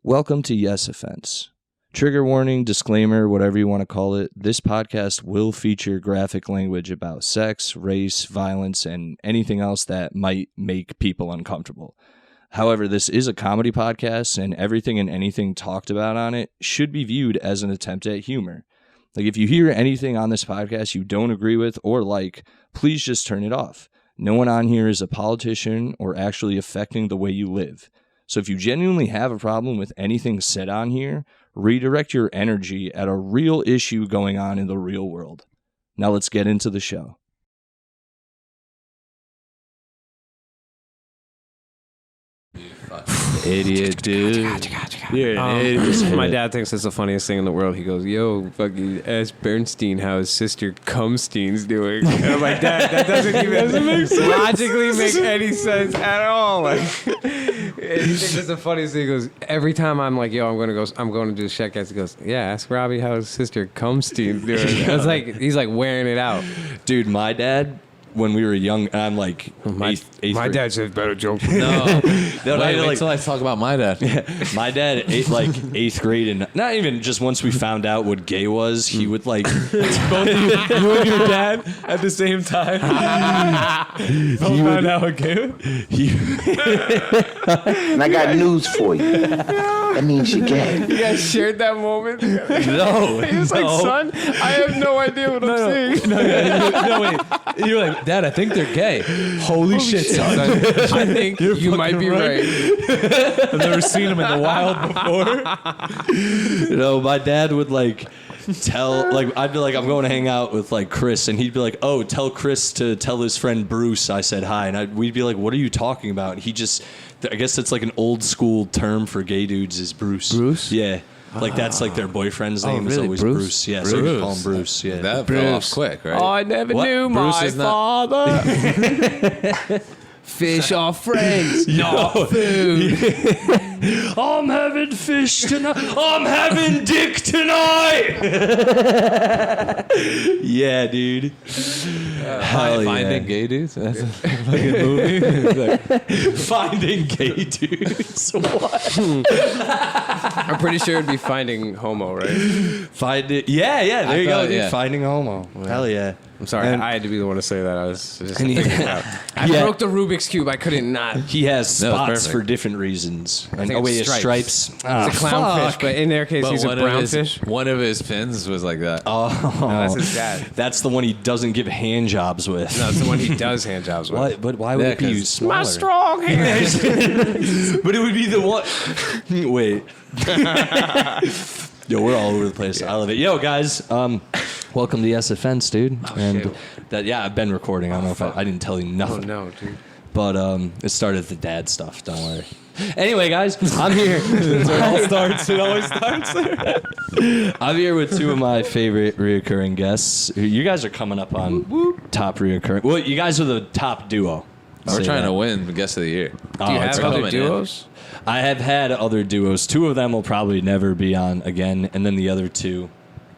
Welcome to Yes Offense. Trigger warning, disclaimer, whatever you want to call it, this podcast will feature graphic language about sex, race, violence, and anything else that might make people uncomfortable. However, this is a comedy podcast, and everything and anything talked about on it should be viewed as an attempt at humor. Like, if you hear anything on this podcast you don't agree with or like, please just turn it off. No one on here is a politician or actually affecting the way you live. So if you genuinely have a problem with anything said on here, redirect your energy at a real issue going on in the real world. Now let's get into the show. Idiot, dude. You're an idiot. My dad thinks it's the funniest thing in the world. He goes, yo, fucking ask Bernstein how his sister Cumstein's doing. And I'm like, Dad, that doesn't even logically make any sense at all. Like, he thinks it's the funniest thing. He goes, every time I'm like, yo, I'm going to do the Checkcast. He goes, yeah, ask Robbie how his sister Cumstein's doing. It's like, he's like wearing it out. Dude, my dad, when we were young, I'm like, my dad says better jokes. No, wait until I talk about my dad. Yeah, my dad, eighth grade, and not even just once we found out what gay was, he would like Both you and your dad at the same time. Both found out what gay was? And I got news for you. That means you're gay. You guys shared that moment? No. He was like, son, I have no idea what I'm saying. No, wait. You're like, Dad, I think they're gay. Holy shit, son. I think you might be right. I've never seen them in the wild before. My dad would like tell, like, I'd be like, I'm going to hang out with like Chris, and he'd be like, oh, tell Chris to tell his friend Bruce I said hi, and we'd be like, what are you talking about? And he just, I guess it's like an old school term for gay dudes is Bruce. Bruce? Yeah. Like, that's like their boyfriend's name is really? always Bruce? Bruce. Yeah, so you call him Bruce. Yeah. That fell off quick, right? Oh, I never knew Bruce my is not- father. Fish are friends, not food. I'm having fish tonight. I'm having dick tonight. Yeah, dude. Hell Finding yeah. gay dudes? That's a fucking movie. Finding gay dudes. What? I'm pretty sure it'd be finding homo, right? Find it. Yeah. There you go, thought, dude. yeah. Finding homo. Hell yeah. I'm sorry, And- I had to be the one to say that. I was just And he- thinking about. I Yeah. broke the Rubik's Cube. I couldn't not. He has That was spots perfect. for different reasons. think Oh, wait, it's he has stripes. It's a clownfish, Fuck. but in their case, he's a one brown of his, fish. One of his fins was like that. Oh, No, that's his dad. That's the one he doesn't give hand jobs with. No, it's the one he does hand jobs with. Why? But why would Yeah, it be 'cause- smaller? My strong hands. But it would be the one. Wait. Yo, we're all over the place. I love it. Yo, guys. Welcome to Yes Offense, dude. shit. I've been recording. I don't know if I didn't tell you Oh nothing. no, dude. But it started with the dad stuff. Don't worry. Anyway, guys, I'm here. It always starts. I'm here with two of my favorite reoccurring guests. You guys are coming up on top reoccurring. Well, you guys are the top duo. We're Say trying that. to win the guest of the year. Do you it's have other coming in. duos? I have had other duos. Two of them will probably never be on again, and then the other two,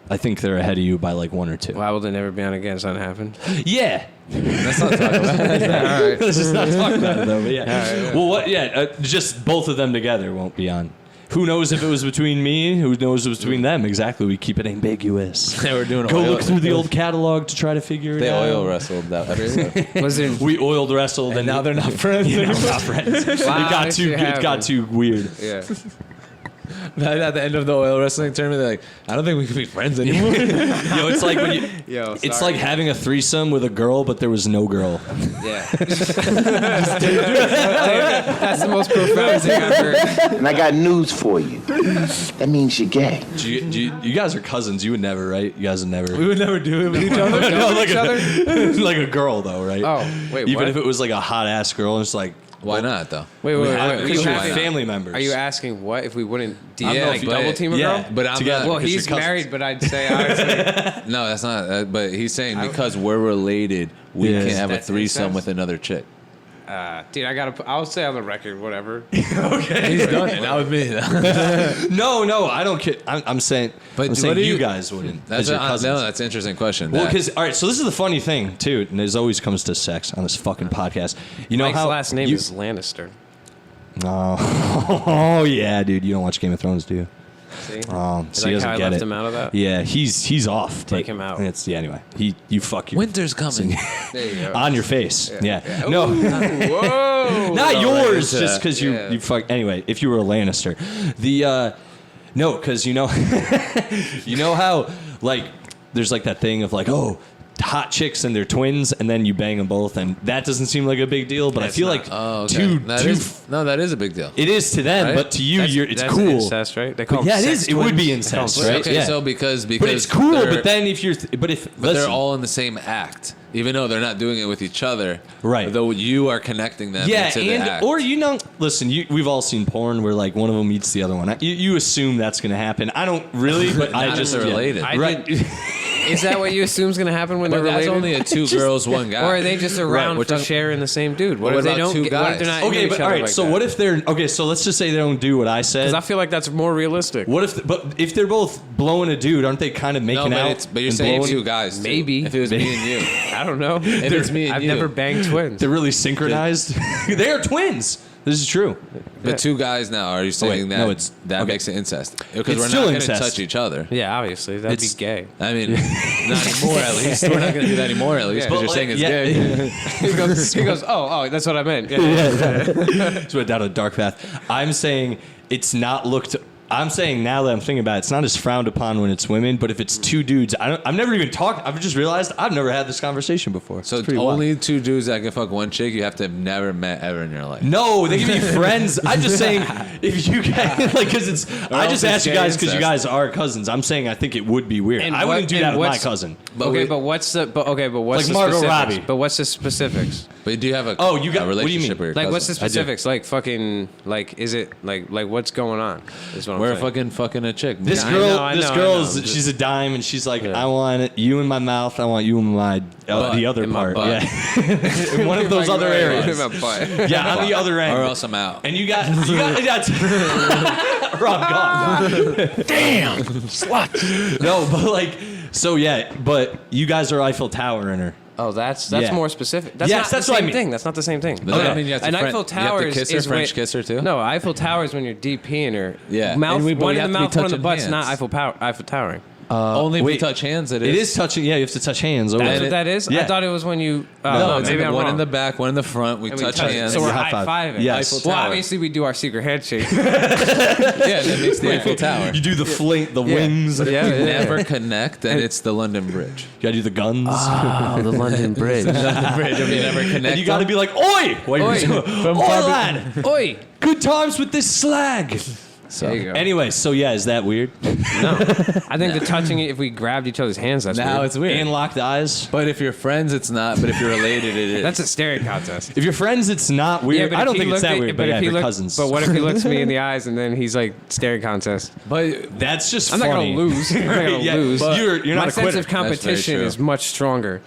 I think they're ahead of you by like one or two. Why will they never be on again? Something happened. Yeah. Let's not talk about it. All right. Let's just not talk about it though. But yeah. yeah. Well, what? Yeah, just both of them together won't be on. Who knows if it was between me? Who knows if it was between them? Exactly. We keep it ambiguous. They were doing Go oil. look through the old catalog to try to figure it They out. oil wrestled that episode. Was there? We oiled wrestled, and now they're not friends. Yeah, we're not friends. It got too. It got too weird. Yeah. At the end of the oil wrestling tournament, they're like, I don't think we can be friends anymore. Yo, it's like when you. Yo, It's sorry. like having a threesome with a girl, but there was no girl. Yeah. That's the most profound thing I've heard. And I got news for you. That means you're gay. You guys are cousins. You would never, right? You guys would never. We would never do it with each other. No, like each other? like a girl though, right? Oh, wait, Even what? if it was like a hot ass girl, it's like Why not, though? Wait. because you you're asking- family members. Are you asking what if we wouldn't Yeah, like but- double team a Yeah, girl? But I'm Together. not. Well, because he's you're cousins. married, but I'd say honestly, No, that's not. But he's saying because we're related, we Yeah. can't have a That makes threesome sense. with another chick. dude, I'll say on the record, whatever. Okay. He's done it. Not with me. No, I don't care. I'm saying, But I'm saying what do you you- guys wouldn't. That's as your no, cousins. that's an interesting question. Well, That- because all right, so this is the funny thing too, and this always comes to sex on this fucking podcast. You know Mike's how last name you- is Lannister. Oh yeah, dude. You don't watch Game of Thrones, do you? See? So he Like doesn't how I get left it. him out of that? Yeah, he's off. Take but him out. Anyway. You fuck your Winter's coming. There you go. on your face. Yeah. No, Whoa! not yours. into Just because yeah. you fuck. Anyway, if you were a Lannister, no, because you know how like there's like that thing of like hot chicks and they're twins, and then you bang them both, and that doesn't seem like a big deal. But I feel like Oh, okay. That is a big deal. it is to them, Right? but to you, it's That's cool. Incest, right? They call Yeah, them it is. sex It would be twins. They call them incest, sex- right? Okay, Yeah. so because But it's cool. they're- But then if but listen, they're all in the same act, even though they're not doing it with each other. Right. Though you are connecting them into the act. or listen. We've all seen porn where like one of them eats the other one. You assume that's going to happen. I don't really, but I Not just if they're related. Right. Is that what you assume is going to happen when But they're that's related? only a two girls, one guy. Or are they just around We're for talking- sharing the same dude? What What if they about don't? two What if guys? they're not into Okay, each but other all right. like So that? what if they're okay? So let's just say they don't do what I said. Because I feel like that's more realistic. What if they're both blowing a dude? Aren't they kind of making No, out? but you're and saying blowing? two guys. Too. Maybe. If it was me and you. I don't know. If it's me and I've you. never banged twins. They're really synchronized. They are twins. This is true. But two guys now, are you saying that no, it's- that okay. makes it incest? Because It's we're still not going to incest. touch each other. Yeah, obviously that'd It's- be gay. I mean, not anymore at least. We're not going to do that anymore at least Yeah. because you're But, saying it's like, gay. He goes, oh, that's what I meant. Yeah. Just went down a dark path. I'm saying it's not looked. I'm saying now that I'm thinking about it, it's not as frowned upon when it's women, but if it's two dudes, I've never even talked. I've just realized I've never had this conversation before. So It's pretty wild. only two dudes that can fuck one chick, you have to have never met ever in your life. No, they can be friends. I'm just saying if you guys like because it's. I else just it's asked you gay guys because you incest. guys are cousins. I'm saying I think it would be weird. And I wouldn't what- do and that with my what's- cousin. But okay, we- but what's the Like the Margot specifics? Robbie. But what's the specifics? But do you have a, Oh, you got- a what do you relationship mean? with your Like, what's the cousin? I do. specifics? Like, fucking, like, is it like what's going on? Is what I'm We're saying. fucking a chick. This I girl, know, I this know, girl I know. is she's a dime, and she's like, I want you in my mouth. I want you in my the other in my part. butt. Yeah, in one of those other areas. Yeah, on the other end. or else I'm out. And you got Rob gone. Damn, slut. No, but like, so yeah, but you guys are Eiffel Tower in her. Oh, that's Yeah. more specific. That's Yes, not that's the what I same mean. thing. That's not the same thing. But does that mean you have to An French- Eiffel you have to Tower kiss her, is French when- kiss her too? No, Eiffel Tower is when you're DPing her. Yeah. Mouth, And we- but one we in the have to be mouth, one in the touching butt's hands. not Eiffel Towering. Only if wait. we touch hands, it It is. is touching. Yeah, you have to touch hands. Over That's it. what that is? Yeah. I thought it was when you... No, it's maybe I'm one wrong. in the back, one in the front. We And we touch touch- hands. So we're High five. high-fiving. Yes. Eiffel Well, Tower. obviously we do our secret handshake. Yeah, that makes the Eiffel Tower. You do the fling, the wings. But if Yeah, you yeah. never connect, then it's the London Bridge. You gotta do the guns. Oh, the London Bridge. London Bridge. If you never connect, and you gotta be like, oi! While you're Oi. doing- From Oi, far be- lad! Oi! Good times with this slag. There you go. Anyway, so yeah, is that weird? No. I think the touching, if we grabbed each other's hands, that's now weird. it's weird. And locked eyes. But if you're friends, it's not. But if you're related, it is. That's a staring contest. If you're friends, it's not weird. but I if don't he think it's looked that at- weird, but if yeah, he if you're looked- cousins. But what if he looks me in the eyes and then he's like, staring contest? But That's just I'm not funny. going to lose. I'm not going to Yeah, lose. but you're My not a sense quitter. of competition true. is much stronger.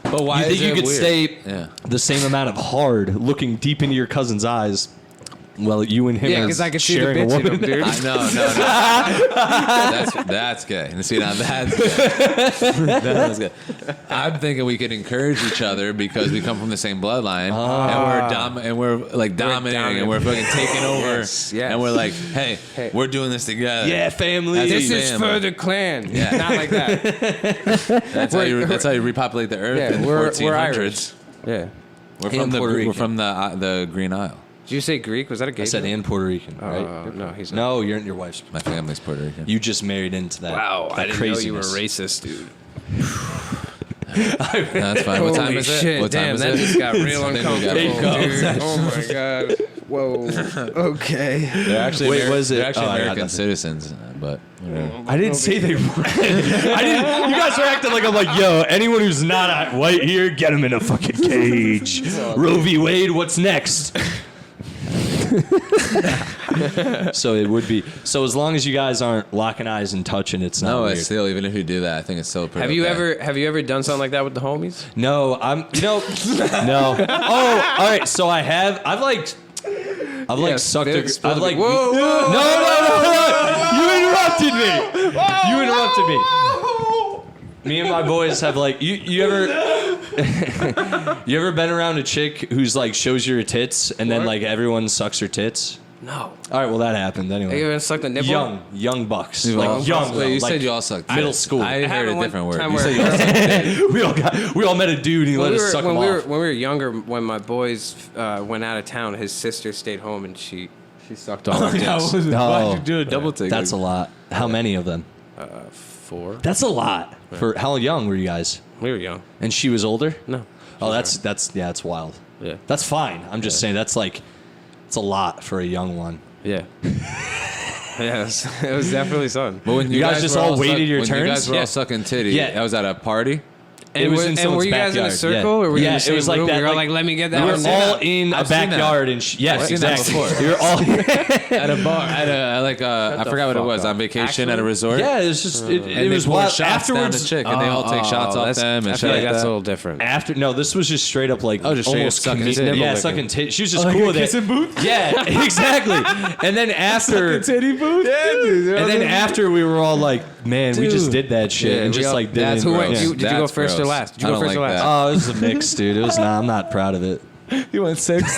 but why You is think you it could weird? stay Yeah. the same amount of hard looking deep into your cousin's eyes while you and him Yeah, are because I can see the sharing a bitch in woman? him, dude. I know. That's gay. And see, now that's gay. That's gay. I'm thinking we could encourage each other because we come from the same bloodline, and we're like dominating, and we're fucking taking over, Yes, yes. and we're like, hey, we're doing this together. Yeah, family. As a This is family. for the clan. Yeah. Not like that. That's how you repopulate the earth Yeah, in the we're 1400s. Irish. Yeah. We're And from Puerto we're Rican. from the Green Isle. Did you say Greek? Was that a gay I said joke? and Puerto Rican, right? No, he's not. No, you're your wife's. My family's Puerto Rican. You just married into that. that craziness. racist, dude. That's fine. What time Holy is it? shit, What time damn, is that it? just got real I think we got uncomfortable, it. dude. Oh my god. Whoa. Okay. They're actually Wait, was it- They're actually oh, I got American nothing. citizens, but whatever. I didn't say they were. I didn't. You guys are acting like I'm like, yo, anyone who's not white here, get him in a fucking cage. Roe v. Wade, what's next? So it would be. So as long as you guys aren't locking eyes and touching, it's not No, weird. it's still, even if you do that, I think it's still pretty. Have you ever done something like that with the homies? No, I'm. No. Oh, all right. So I have. I've like sucked. I've like. Whoa, whoa. No. You interrupted me. You interrupted me. Me and my boys have like. You ever? You ever been around a chick who's like shows you her tits and then like everyone sucks her tits? No. All right, well that happened anyway. You ever sucked a nipple? Young bucks, Wait, you like said you all sucked. middle school. I heard happened a one different word. time You where- said you all sucked. we all met a dude and he let us suck him off. When we were younger, when my boys went out of town, his sister stayed home and she sucked all our dicks. Why'd you do a double take? That's a lot. How many of them? 4. That's a lot. For how young were you guys? We were young. And she was older? No. Oh, that's wild. Yeah. That's fine. I'm just saying it's a lot for a young one. Yeah. Yes, it was definitely something. But when You guys just were all waited your when you turns? guys were all Yeah. sucking titty, Yeah. I was at a party. It was in and someone's were you guys in a backyard, circle, yeah. or were you Yeah, in the it same was like room? that, We were like- like, let me get that We were one. all in I've a seen that. backyard and yes, I've seen that exactly. before. We were all At a bar, I the forgot what it fuck was, up. on vacation Actually? at a resort. Yeah, it was just it And was they pour wild. shots Afterwards, down the chick, and they all take shots off them and I shit feel like like that's a that. little different. no, this was just straight up like just straight up almost sucking comedic- titty. Yeah, Nipple sucking titty. She was just Like cool a with it. kissing booth? Yeah, exactly. And then after Titty booth? Yeah, and then after we were all like, man, we just did that shit Yeah, and we just all- like did that's it. who went. Yeah. Did you go That's first or gross. last? Did you I go don't first or like last? that. Oh, it was a mix, dude. It was not. I'm not proud of it. He went sixth.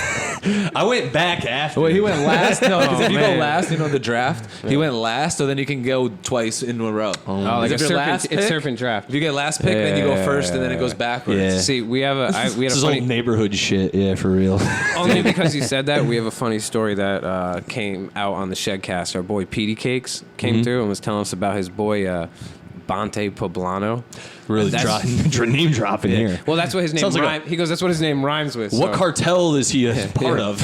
I went back after. Wait, he went last? No, because if you go man. last, you know the draft. He went last, so then you can go twice in a row. Oh, like If a you're last serpent, it's pick, serpent draft. If you get last pick, then you go first, and then it goes backwards. Yeah. See, we had This a is funny. old neighborhood shit. Yeah, for real. Only because you said that, we have a funny story that came out on the Shedcast. Our boy Petey Cakes came through and was telling us about his boy Bonte Poblano. Really name dropping here. Well, that's what his name Sounds like rhymes. He goes, that's what his name rhymes with. What so- cartel is he a part of?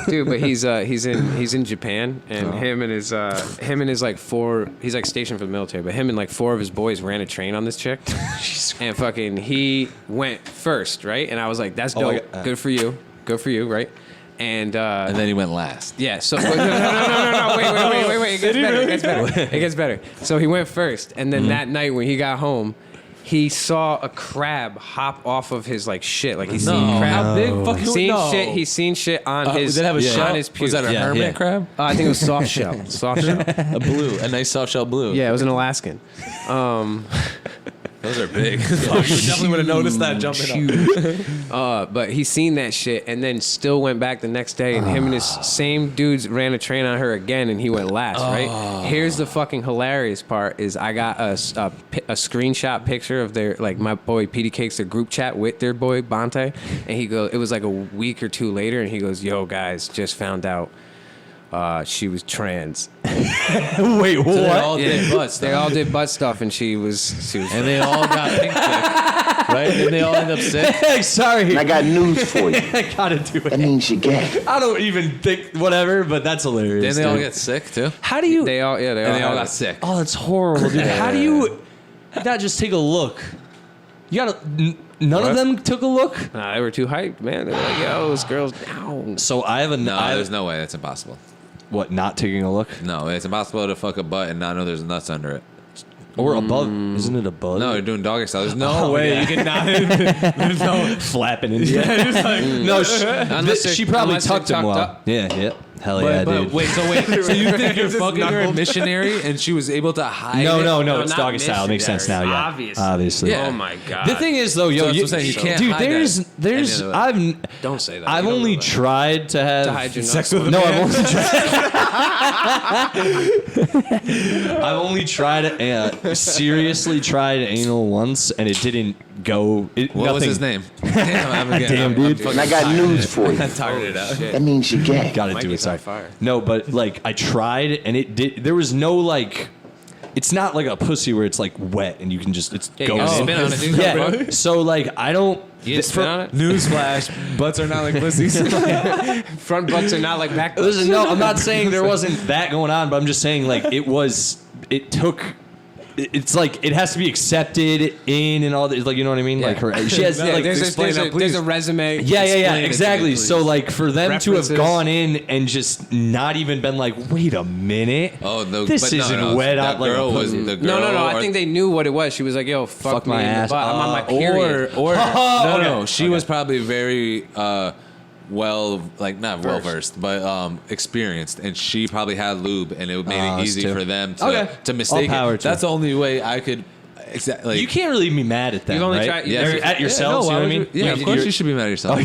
Dude, but he's in Japan, and him and his like 4, he's like stationed for the military, but him and like 4 of his boys ran a train on this chick, and fucking he went first, right? And I was like, that's dope, good for you, right? And then he went last. yeah, so no, wait, it gets better. So he went first, and then that night when he got home, he saw a crab hop off of his like shit, like he's seen crab. How big? Fucking Seen no. shit. He's seen shit on his. Did it have a shell? on his Was that a pubes. hermit crab? I think it was soft shell. Soft shell. A blue, a nice soft shell blue. Yeah, it was an Alaskan. Those are big. You definitely would have noticed that jumping up. But he seen that shit and then still went back the next day, and him and his same dudes ran a train on her again, and he went last. Right. Here's the fucking hilarious part: is I got a screenshot picture of their like my boy Petey Cakes, their group chat with their boy Bonte, and he goes, it was like a week or 2 later, and he goes, "Yo guys, just found out." She was trans. Wait, what? So they all did butt stuff. They all did butt stuff, and she was. And they all got pink dick, right? And they all end up sick. Sorry, And I got news for you. I gotta do That it. means you're gay. I don't even think whatever, but that's hilarious. Then they all dude. get sick too. How do you? They all And they all had got it. sick. Oh, that's horrible, dude. How do you not just take a look? You gotta. None of them took a look. Nah, they were too hyped, man. They were like, "Yo, this girl's down." So I have a. No, I- there's no way. That's impossible. What? Not taking a look, No, it's impossible to fuck a butt and not know there's nuts under it. or above? Isn't it above? No, you're doing doggy style. There's no way you can not. There's no. flapping in. No, she probably unless they're tucked him tucked well. up. Yeah. Hell yeah, But dude. wait, so you think you're fucking her in missionary and she was able to hide? No, it? it's not doggy style. It makes sense now. missionary. Yeah, obviously. Yeah. Oh my god. The thing is, though, So yo, that's what I'm saying, you can't dude. hide that There's, any other way. Don't say that. I've You don't only know that. tried to have hide your sex nuts. with. No, I've only tried seriously tried anal once, and it didn't go. What was his name? Damn, dude. And I got news for you. I tired it out. That means you're gay. Gotta do it. Mikey's on Sorry. fire. No, but like I tried, and it did. There was no like. It's not like a pussy where it's like wet and you can just Yeah, go you in. can spin on it, dude. Yeah. So like I don't. You didn't spin on it? Newsflash: butts are not like pussies. Front butts are not like back butts. Listen, no, I'm not saying there wasn't that going on, but I'm just saying like it took. It's like it has to be accepted in and all that. Like you know what I mean? Yeah. Like her, she has Yeah, like there's a resume. Yeah, Explain it exactly. to me, So please. like for them to have References. gone in and just not even been like, wait a minute, this but no, isn't no, wet that out like girl a was pussy. the girl. No. I or- think they knew what it was. She was like, "Yo, fuck me my in the ass. butt. I'm on my period." Or Oh, no, okay. she was probably very not well versed, but experienced, and she probably had lube, and it made it us easy too. for them Okay. to mistake All power it. to That's the only way I could. exactly. You can't really be mad at them, You've only right? tried- Yeah, At yourselves, no, you know what I why mean? would you- yeah, of course you should be mad at yourself.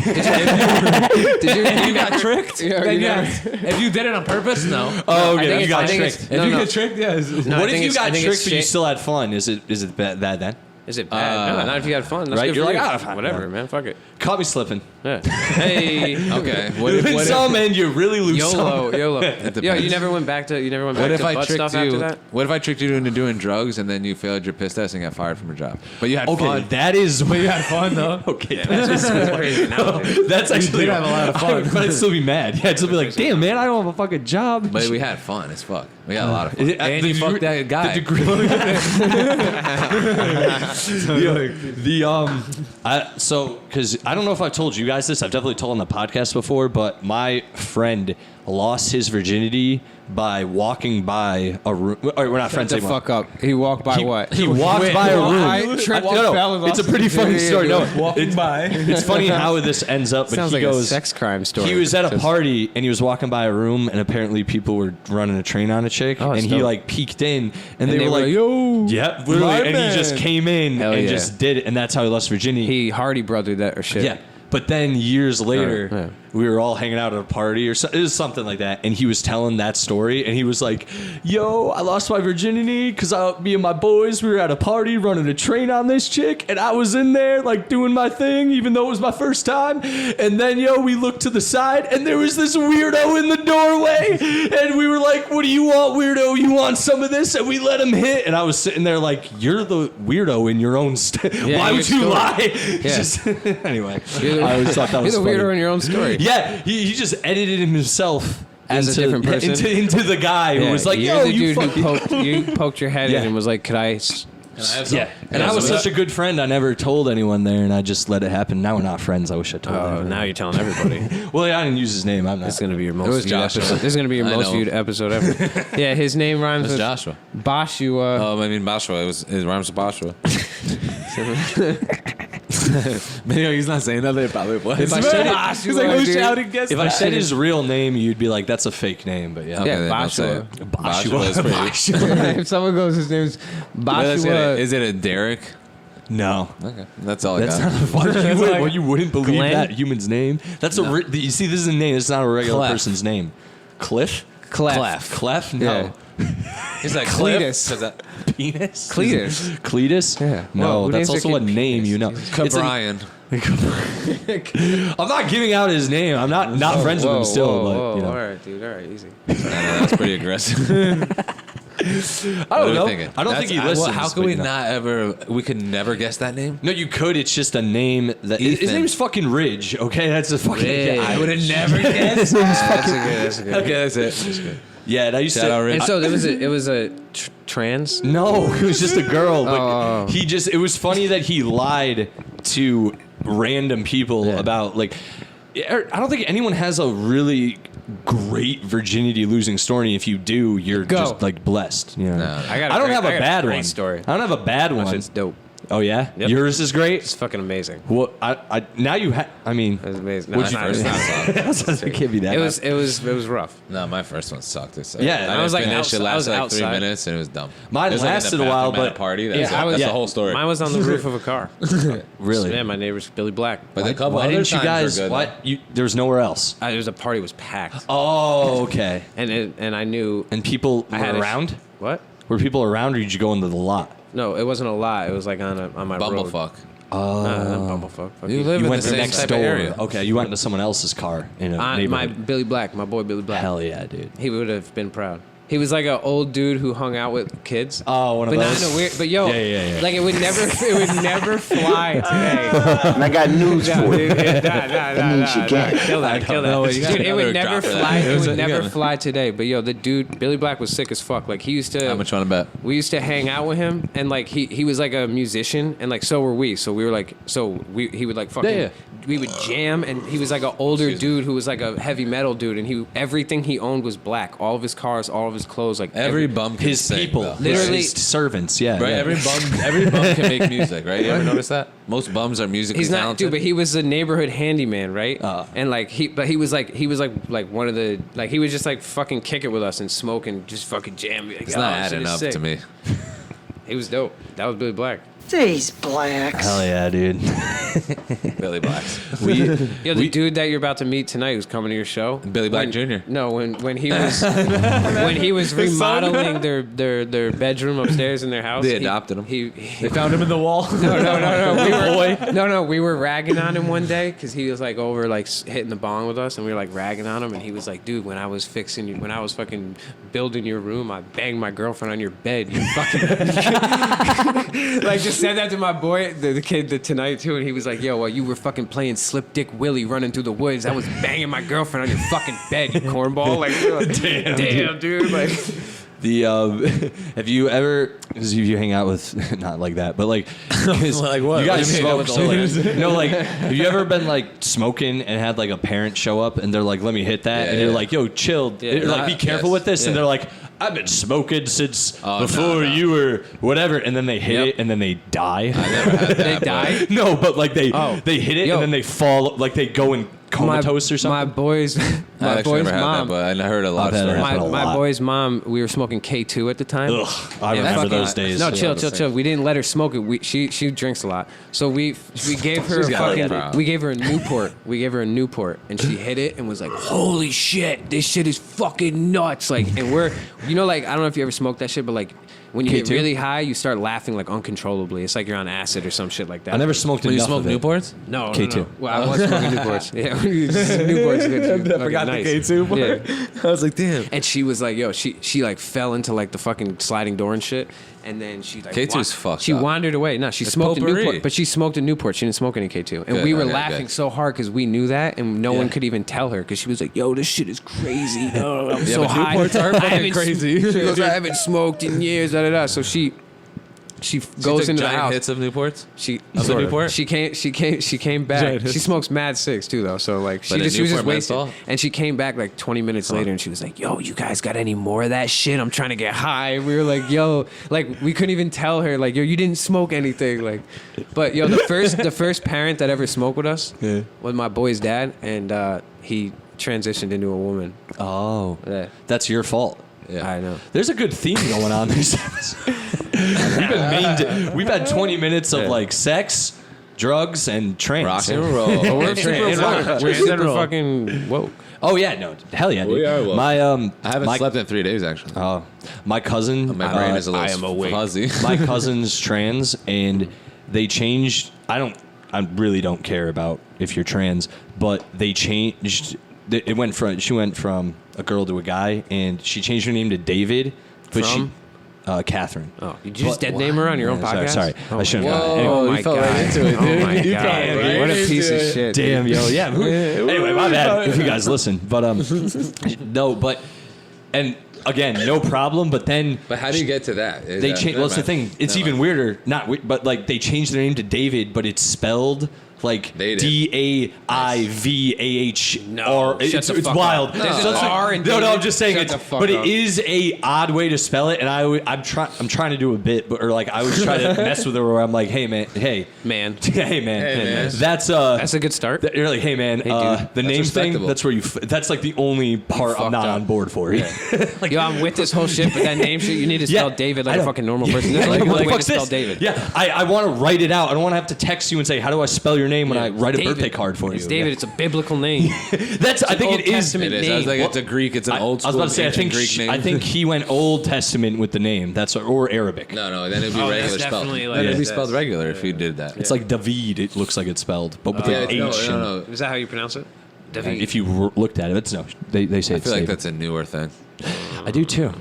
Did you got tricked? Yeah, Then you yes. If you did it on purpose, no. Oh, I okay. think You it's- got I think tricked. it's- If no, you no. get tricked, yes. No, I What if think you it's- got I think tricked it's but you shit. still had fun? Is it bad then? Is it bad? No, not if you had fun. That's right? good You're for like, you. ah, fine, whatever, yeah. man. Fuck it. Caught me slipping. Yeah. Hey. Okay. You win some and you really lose some. YOLO. Yo, depends. you never went back to What if to I butt tricked stuff after you? that? What if I tricked you into doing drugs and then you failed your piss test and got fired from your job? But you had Okay, fun. that is. But you had fun though. Okay, That's crazy now, dude. that's actually. did have a lot of fun. But I'd still be mad. Yeah, I'd still be like, damn, man, I don't have a fucking job. But we had fun as fuck. We got a lot of fun. And you fucked that guy. The degree. Because I don't know if I've told you guys this. I've definitely told on the podcast before, but my friend lost his virginity by walking by a room. All right, we're not friends the anymore. fuck up. He walked by what? He walked by a room. I tripped and fell and It's a lost pretty his funny virginity. story. No, Walking by. it's funny how this ends up. But Sounds he like goes, a sex crime story. He was at a party and he was walking by a room and apparently people were running a train on a chick Oh, and that's he dope. like peeked in and they they were were like, like, yo, yep, literally, my and he just man. came in Hell and yeah. just did it and that's how he lost virginity. He Hardy brothered that or shit. Yeah. But then years later, Yeah. we were all hanging out at a party or it was something like that. And he was telling that story and he was like, yo, I lost my virginity because me and my boys, we were at a party running a train on this chick. And I was in there like doing my thing, even though it was my first time. And then, we looked to the side and there was this weirdo in the doorway. And we were like, what do you want, weirdo? You want some of this? And we let him hit. And I was sitting there like, you're the weirdo in your own why would you story. lie? Yeah. Just, anyway. You're I always thought that was You're the funny. weirdo in your own story. Yeah, he just edited himself As a different person? into the guy who was like, you're yo, the you dude who fucking... you poked your head Yeah. in and was like, could I? Yeah, and I was such a good friend. I never told anyone there, and I just let it happen. Now we're not friends. I wish I told Oh, everyone. now you're telling everybody. Well, yeah, I didn't use his name. I'm not. This is gonna be your was most viewed Joshua. episode. This is gonna be your I most know. viewed episode ever. Yeah, his name rhymes It's with Joshua. Bashua. Oh, I mean Bashua. It rhymes with Bashua. But he's not saying that. They probably was. If I said it, He's like, who's dude. shouting? Guess if I that? said his real name, you'd be like, "That's a fake name." But yeah, Okay, Yeah, then don't say Bashua. it. Bashua is pretty. If someone goes, his name's Bashua. Is it a Derek? No, Okay, that's all I that's got. not a fuck. You wouldn't believe Glenn? that human's name. That's a. You see, this is a name. It's not a regular Clef. person's name. Cliff. Clef. Clef. No. Yeah. He's like Cletus. Is that Penis. Cletus. Cletus. Yeah. No, Well, who that's names their also a kid name. Penis? You know. It's a- Brian? I'm not giving out his name. I'm not friends with him still, but you know. All right, dude. All right, easy. That's pretty aggressive. I don't know. I don't think he listens. How could but we you know. not ever? We could never guess that name. No, you could. It's just a name that his Ethan. name's fucking Ridge. Okay, that's a fucking. Ridge. I would have never guessed. That's a good. Okay, that's it. Yeah, and I used Shout to. out Ridge. And so it was a trans. No, it was just a girl. But Oh. it was funny that he lied to random people about like. I don't think anyone has a really great virginity losing story. If you do, you're Go. just like blessed. You know? No. I got. I don't have a I got bad great one. story. I don't have a bad one. It's dope. Oh yeah, Yep. yours is great. It's fucking amazing. Well, I now you have. I mean, It was amazing. What'd No, you- it's not. it can't be that. It was rough. No, my first one sucked. Yeah, I was like finished. It I was lasted like 3 outside. minutes and it was dumb. Mine It was like in lasted the a while, bathroom at but- a party. That's, Yeah, I was- that's yeah. the whole story. Mine was on the roof of a car. Really? Yeah, my neighbor's Billy Black. But a couple Why other didn't you times guys? were good, What? There was nowhere else. There was a party was packed, Oh, okay. and I knew And people were I had around? What? Were people around, or did you go into the lot? No, it wasn't a lot. It was like on my road. Bumblefuck. Not bumblefuck. Fuck You live You in went the to same next type door. of area. Okay, you went into someone else's car in a My neighborhood. Billy Black, my boy Billy Black. Hell yeah, dude. He would have been proud. He was like an old dude who hung out with kids. Oh, one of but those? not in a weird. But yo, Yeah. like it would never fly today. And I got news for you. That means you get it. Kill that. you got Dude, it would another never drop for that. fly. It It was would a- you never got- fly today. But yo, the dude Billy Black was sick as fuck. Like he used to. How much you want to bet? We used to hang out with him, and like he was like a musician, and like so were we. So we were like, he would like fucking. Yeah. We would jam, and he was like an older dude who was like a heavy metal dude, and everything he owned was black. All of his cars, all of his clothes, like Every bum can His sing, people, though. Literally- his servants, yeah. Right, yeah. every bum can make music, right? You ever notice that? Most bums are musically He's not, talented. dude, but he was a neighborhood handyman, right? And like he was like one of the like he would just like fucking kick it with us and smoke and just fucking jam. Like, It's not oh, shit adding is up sick. to me. He was dope. That was Billy Black. These blacks. Hell yeah, dude. Billy Blacks. Yo, the dude that you're about to meet tonight who's coming to your show. Billy Black Jr. No, when he was when he was remodeling their bedroom upstairs in their house. They adopted him. They found him in the wall. No. We were ragging on him one day because he was like over like hitting the bong with us, and we were like ragging on him, and he was like, "Dude, when I was fucking building your room, I banged my girlfriend on your bed. You fucking like just said that to my boy, the kid tonight too, and he was like, "Yo, while you were fucking playing Slip Dick Willie running through the woods, I was banging my girlfriend on your fucking bed, you cornball." Like, damn, dude. Like, have you ever? Because if you hang out with not like that, but like, Like what? You guys What do you mean, smoke. with So like, no, like, have you ever been like smoking and had like a parent show up and they're like, "Let me hit that," Yeah, and you're yeah. like, "Yo, chill." Yeah. Like, be careful Yes. with this, and Yeah. they're like, "I've been smoking since Oh, before no. you were whatever," and then they hit Yep. it and then they die. they died. No, but like they hit it Yo. and then they fall, like they go in comatose or My something. boy's I actually never had mom. that, but I heard a lot of I've had stories. it. My, a my lot. boy's mom, we were smoking K2 at the time. Ugh, I And remember fucking- those days. No, Yeah. chill. We didn't let her smoke it. She drinks a lot, so we gave her She's a got a fucking. problem. We gave her a Newport. And she hit it and was like, "Holy shit, this shit is fucking nuts!" Like, and we're, like, I don't know if you ever smoked that shit, but like. When you get K2? really high, you start laughing like uncontrollably. It's like you're on acid or some shit like that. I never smoked When you enough smoke of it. Newports? No, K2. No. Well, I was smoking Newports. Yeah, Newports. Good. I forgot the K2 part. Yeah. I was like, damn. And she was like, yo, she like fell into like the fucking sliding door and shit. And then she like K2's fucked She up. wandered away. No, she It's smoked a potpourri. Newport, but she smoked a Newport. She didn't smoke any K2. And Good, we were okay, laughing good. so hard because we knew that, and no one Yeah. could even tell her because she was like, yo, this shit is crazy. No, I'm Yeah, so but high. Newports are I fucking haven't crazy. She goes, I haven't smoked in years. Da da da. So she goes into the giant house. hits of Newports. She Of the Newport? She came back. Giant She hits. smokes mad six too though. So like she But a was just Newport wasted. menthol? And she came back like 20 minutes later and she was like, "Yo, you guys got any more of that shit? I'm trying to get high." We were like, "Yo," like we couldn't even tell her like, "Yo, you didn't smoke anything." Like, but yo, the first parent that ever smoked with us was my boy's dad, and he transitioned into a woman. Oh, Yeah. that's your fault. Yeah. I know. There's a good theme going on this episode. We've had 20 minutes of like sex, drugs, and trans. Rock and roll. But we're And super, we're super fucking woke. Oh yeah, no, hell yeah, dude. We are woke. My I haven't slept in 3 days actually. my cousin. My brain is a little I am awake. fuzzy. My cousin's trans, and they changed. I really don't care about if you're trans, but they changed. It went from she went from a girl to a guy, and she changed her name to David. But From? Catherine. Oh, did you just name her on your own Yeah, podcast? sorry. Oh I shouldn't my have God. done that. Anyway, Oh you my fell god. right into it, Oh dude. my You god. fell right What a into piece of it. shit. dude. Damn, yo, yeah. Anyway, my bad if you guys listen, but no, but and again, no problem. But then But how do you get to that? they changed. Well, that's the thing. It's even weirder. But like they changed their name to David, but it's spelled like They did. DAIVAH. No, It's shut the fuck wild. up. There's So an it's like- R in no, David. I'm just saying Shut it's. the fuck But up. it is a odd way to spell it, and I'm trying to do a bit, but or like I was trying to mess with her where I'm like, hey man, Man. hey man, man. that's That's a good start. You're like, hey man, dude. the That's name thing. respectable. That's where you. That's like the only part I'm fucked not up. on board for. Yo, I'm with this whole shit, but that name shit, you need to spell David like I a know. fucking normal Yeah. person. There's Like, like what one the way to fuck's spell this? David. Yeah, I want to write it out. I don't want to have to text you and say, how do I spell your name when I write a David. birthday card for It's you? David. It's a biblical name. That's. I think Old it is. Testament It is. I was like, name. it's a Greek. It's an old I was school about to say. I think. Greek name. I think he went Old Testament with the name. That's or Arabic. No, then it'd be Oh, that's regular spelled. definitely Then like it'd be this. spelled regular if you did that. It's like David. It looks like it's spelled, but with Yeah, an H. no. Is that how you pronounce it? David. If you looked at it, it's no. They say I it's feel like David. that's a newer thing. I do too.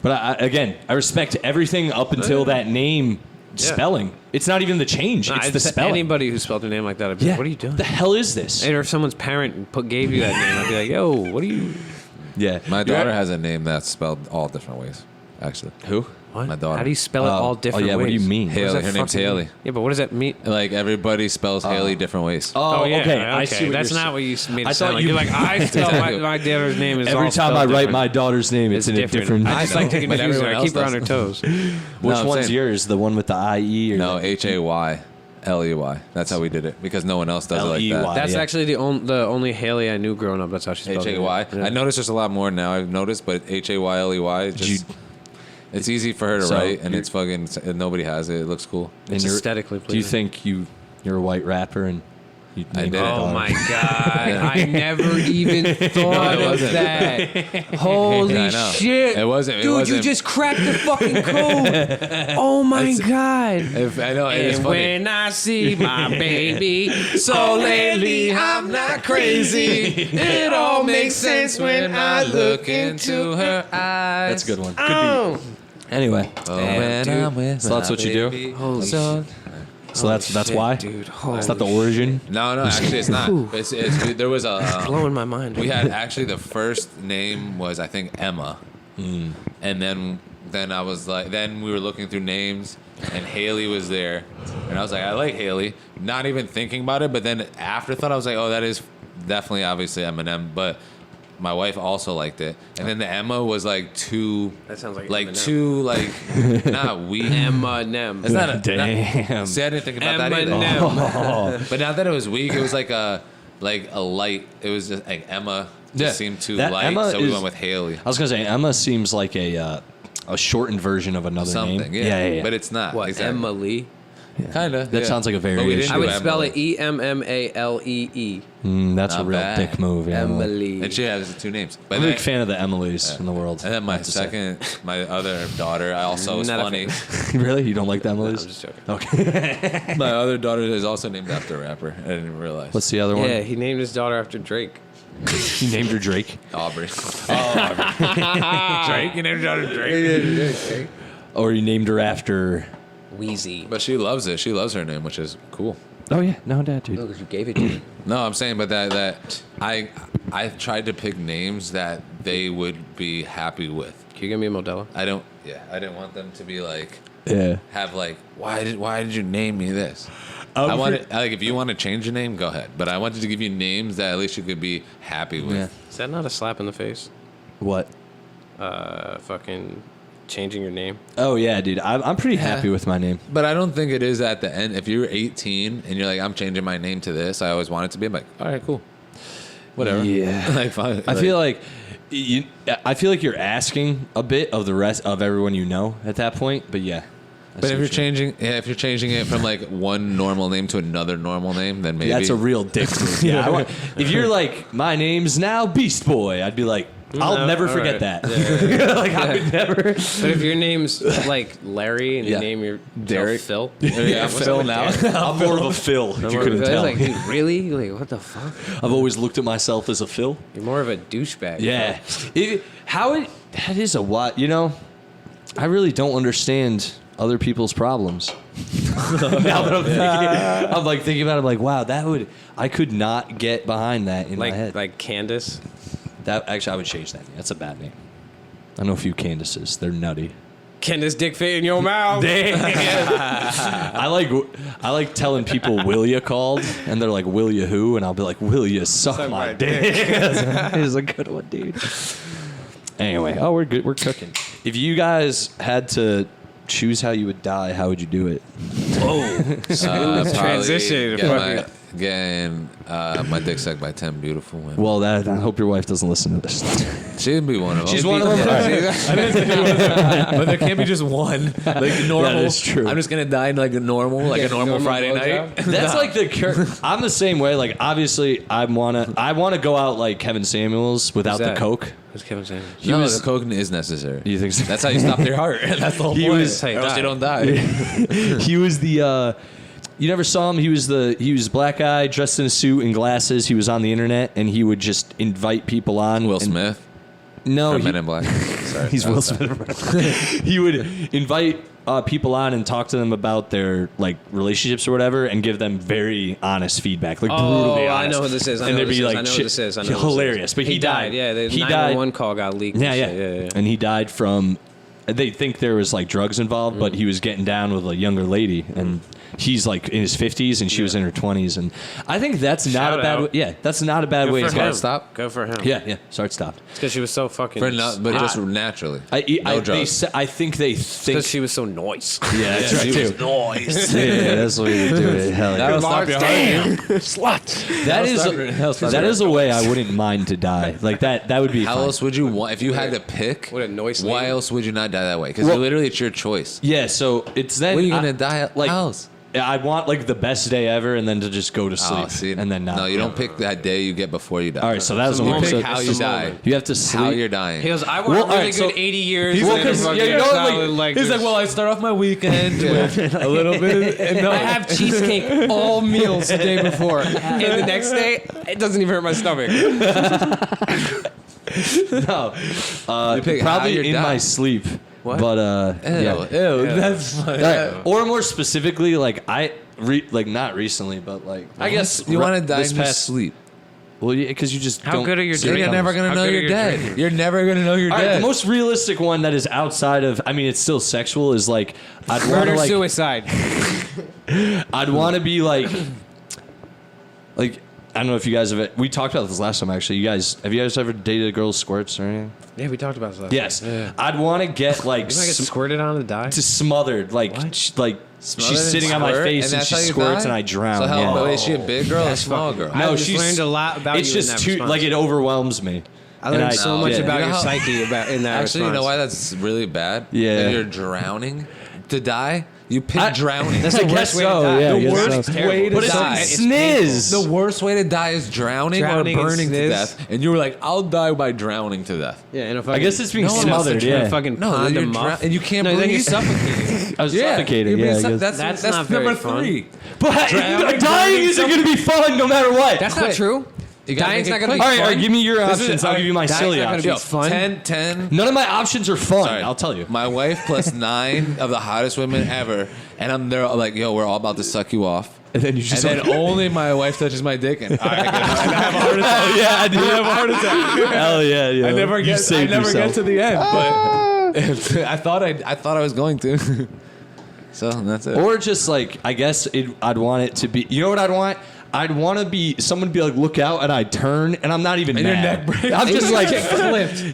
But again, I respect everything up until that name spelling. It's not even the change. It's the spelling. Anybody who spelled their name like that, I'd be like, what are you doing? The hell is this? Or if someone's parent gave you that name, I'd be like, yo, what are you? Yeah. My daughter has a name that's spelled all different ways. Actually, Who? What? My daughter. How do you spell it all different yeah, ways? what do you mean? What does Haley. that Her name's fucking Haley. mean? Yeah, but what does that mean? Like everybody spells Haley different ways. Oh, yeah, okay. I see what That's you're not what you made it I sound thought like. you- You're like, I spell my daughter's name is Every all time I spelled write different. my daughter's name, it's in a different. I just I like know, to but confuse her. everyone I keep her else on her toes. Which I'm one's saying- yours? The one with the IE or No, HAYLEY. That's how we did it because no one else does it like L-E-Y. that. That's Yeah. actually the only Haley I knew growing up. That's how she spelled it. HAY. Yeah. I noticed there's a lot more now. I've noticed, but HAYLEY. Did you, It's easy for her to So write, and it's fucking. And nobody has it. It looks cool. It's you're- aesthetically Do you pleasing. think you're a white rapper and you I named did. your Oh daughter? my god! I never even thought it of wasn't. that. Holy Yeah, I know. shit! It wasn't. It Dude, wasn't. you just cracked the fucking code. Oh my god! I know it's And funny. when I see my baby, so lately I'm not crazy. It all makes sense when I look into her eyes. That's a good one. Good Oh. beat. Anyway, When I'm with so that's my what you do? baby. Holy So that's shit, why? dude. It's not the origin. No, actually, it's not. It's there was a. Blowing my mind. We had actually the first name was I think Emma, Hmm. and then I was like, then we were looking through names, and Haley was there, and I was like, I like Haley, not even thinking about it, but then afterthought I was like, oh, that is definitely obviously Eminem, but my wife also liked it, and then the Emma was like too. That sounds like Eminem. too not weak. Eminem. It's not a Damn. See, I didn't think about that either. Eminem. But now that it was weak, it was like a light. It was just like Emma just Yeah. seemed too That light, Emma so we is- went with Haley. I was gonna say Emma seems like a shortened version of another Something, name. yeah. But it's not. What? exactly. Emily. Kind of. That sounds like a But we variation. didn't I do would spell Emily. it Emmalee. That's a Not real bad. dick move. Yeah, Emily. And she has two names. But I'm a then, big fan of the Emilys in the world. and then I my have to say. second, my other daughter, I also was Not a funny. Really? You don't like the Emilys? I'm just joking. Okay. My other daughter is also named after a rapper. I didn't realize. What's the other one? Yeah, he named his daughter after Drake. You named her Drake. Aubrey? Drake? You named your daughter Drake? Or you named her after. Wheezy. But she loves it. She loves her name, which is cool. Oh, yeah. No, Dad, dude. No, because you gave it to me. No, I'm saying, but that I tried to pick names that they would be happy with. Can you give me a Modelo? I didn't want them to be like Yeah. have like why did you name me this? Um, I wanted like if you want to change your name, go ahead. But I wanted to give you names that at least you could be happy with. Yeah. Is that not a slap in the face? What? Fucking changing your name. Oh, yeah, dude. I'm pretty happy with my name. But I don't think it is at the end. If you're 18 and you're like, I'm changing my name to this, I always want it to be. I'm like, all right, cool, whatever. Yeah. like fine. I feel like you're asking a bit of the rest of everyone you know at that point, but yeah. I But see if what you're changing it from like one normal name to another normal name, then maybe that's a real dick move. Yeah, if you're like, my name's now Beast Boy, I'd be like, I'll No, never all forget right. that. Like I would never. But if your name's like Larry and Yeah. you name your Derek. Phil. yeah, what's Phil up with now. Derek? I'm more of a Phil. If you couldn't It's tell, like, dude, really? Like, what the fuck? I've always looked at myself as a Phil. You're more of a douchebag. Yeah, that is a what? You know, I really don't understand other people's problems. Now that I'm thinking about it, I'm like, wow, I could not get behind that in my head. Like Candace. That actually, I would change that name. That's a bad name. I know a few Candaces. They're nutty. Candace dick fit in your mouth. I like telling people will ya called, and they're like, will ya who? And I'll be like, will ya suck my dick? It's a good one, dude. Anyway, we're good. We're cooking. If you guys had to choose how you would die, how would you do it? Probably transition. Getting my dick sucked by 10 beautiful women. Well, I hope your wife doesn't listen to this. She'd be one of them. She's one of them? But there can't be just one. Like normal. That is true. I'm just gonna die in like a normal normal Friday blowjob? night. That's like I'm the same way. Like obviously, I wanna go out like Kevin Samuels without the that? coke. Who's Kevin Samuels? No, the coke is necessary. You think so? That's how you stop your heart. That's the whole He point. was- Or else you don't die. He was the. You never saw him. He was a black guy dressed in a suit and glasses. He was on the internet and he would just invite people on. Will and- Smith No, from he- Men in Black. Sorry, he's that Will was Smith. He would invite people on and talk to them about their like relationships or whatever, and give them very honest feedback, like brutally honest. I know who this is. And they'd be like, shit, hilarious. But he died. Yeah, the He 911 call got leaked. Yeah, and yeah, shit. Yeah. And he died from. They think there was like drugs involved, but he was getting down with a younger lady, and he's like in his 50s, and she was in her 20s, and I think that's not Shout a bad. out. Yeah, that's not a bad Good way for to him. go. Stop. Go for him. Yeah. Start stopped. It's because she was so fucking. but just naturally. No drugs. I think they think. Because she was so nice. Yeah, that's right she was too. Noise. Yeah, that's the way to do it. Hell yeah. That'll stop your heart. That is a way I wouldn't mind to die. Like that would be. How fine. else would you want if you had to pick? What a noise Why lady. else would you not die? die that way? Because Well- literally it's your choice. Yeah, so it's then. What are you gonna die at? like? Else? I want like the best day ever, and then to just go to sleep, Oh, see, and then not. No, you don't pick that day you get before you die. All right, so that was you the pick moment. how So you die. You have to sleep. How you're dying. He goes, I want Well, a really alright, so- good 80 years. Well, and then 'cause, fucking yeah, you know what, solid, like, He's like, well, I start off my weekend with a little bit. And no, I have cheesecake all meals the day before, and the next day it doesn't even hurt my stomach. No, You pick how probably you're in my dying. sleep. What? But Ew, that's funny. All right. Or more specifically, like not recently, but like I guess You want to die this in your past. sleep. Well, yeah, because you just How don't good are your see it drinking? You're coming. never going to How know good are you're your dead. drinking? You're never going to know you're All right, dead. the most realistic one that is outside of, I mean, it's still sexual, is like I'd want Murder to like suicide. I'd want to be like I don't know if you guys have. We talked about this last time actually. Have you guys ever dated a girl with squirts or anything? Yeah, we talked about this. Yes. I'd want to get like You want to get squirted on to die? to smothered like Smothered she's and sitting on my squirt, face and and that's she how you squirts die? and I drown. So how, yeah. but is she a big girl or a small girl? I just learned a lot about it's you in just that too response. like it overwhelms me. I learned so much yeah. about You know your how- psyche about in that Actually, you know response. why that's really bad? Yeah. That you're drowning to die. You pick drowning. That's I the guess worst way to so, die. yeah, I the guess worst so. way to But it's die. like It's sniz. The worst way to die is drowning Drowning or and burning to sniz. death. And you were like, I'll die by drowning to death. Yeah, and if I guess it's being no one wants to smothered, try to yeah. fucking No, pond you're them off. and you can't No, then breathe. you're suffocating. I was suffocating. you're Yeah, being I guess. That's that's not very number fun. 3. But Drowning, dying isn't going to be fun no matter what. That's not true. You gotta Dying's make not it going to quick. be all right, fun. give me your This is- options. I'll give you my Dying's silly not gonna options. be fun. 10. None of my options are fun. Sorry. I'll tell you. My wife plus 9 of the hottest women ever. And I'm there like, yo, we're all about to suck you off. And then you just And then only my wife touches my dick, and I have a heart attack. yeah, I do. I have a heart attack. Hell yeah, yeah. I never You get. I saved never yourself. get to the end, but I thought I was going to. So that's it. Or just like, I guess I'd want it to be. You know what I'd want? I'd want to be someone be like, look out, and I turn, and I'm not even And your mad. neck breaks. I'm just like,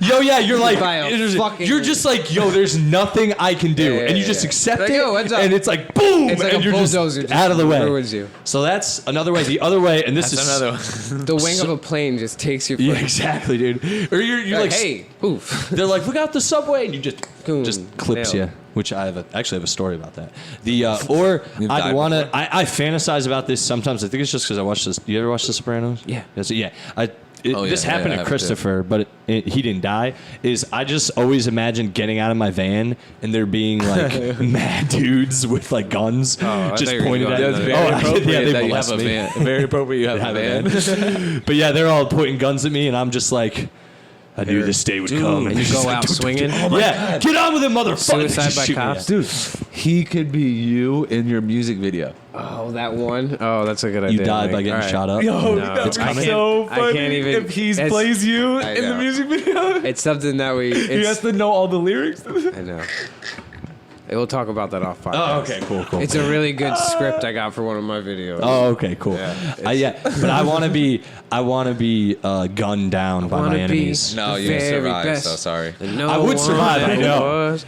yo, yeah, you're like, By a fucking- you're just like, yo, there's nothing I can do, Yeah, and you yeah, just yeah. accept Like, it, yo, what's up? and it's like, boom, It's like and a you're bulldozer just just out of the way. ruins you. So that's another way. The other way, and this That's is another one. The wing of a plane just takes your yeah, foot. exactly, dude. Or you're like, hey, oof. they're like, look out the subway, and you just Boom. clips Nailed. you. Which I actually have a story about that. The or You've I'd died want to. I fantasize about this sometimes. I think it's just because I watch this. You ever watch The Sopranos? Yeah. Yes, yeah. This yeah, happened I to have Christopher, but he didn't die. Is I just always imagine getting out of my van and there being like mad dudes with like guns I just thought you were pointed going at to me. the- Very I- appropriate they that you have molest a me. van. Very appropriate you have a van. But yeah, they're all pointing guns at me, and I'm just like, I knew this day would come. And you just go like, out swinging. yeah, get on with it, motherfucker. Suicide Just by shoot me. cops. Dude, he could be you in your music video. Oh, that one. Oh, that's a good idea. You died by Nick. getting All right. shot up. Yo, No, that'd it's be coming. so I funny can't even- if he it's- plays you I in the know. music video. It's something that we. He has It's, to know all the lyrics. I know. We'll talk about that off podcast. Oh, okay, cool. It's a really good script I got for one of my videos. Oh, okay, cool. Yeah, But I want to be gunned down by my wanna be- enemies. No, The you didn't very survive, best. so sorry. No I would one survive, I ever know. was.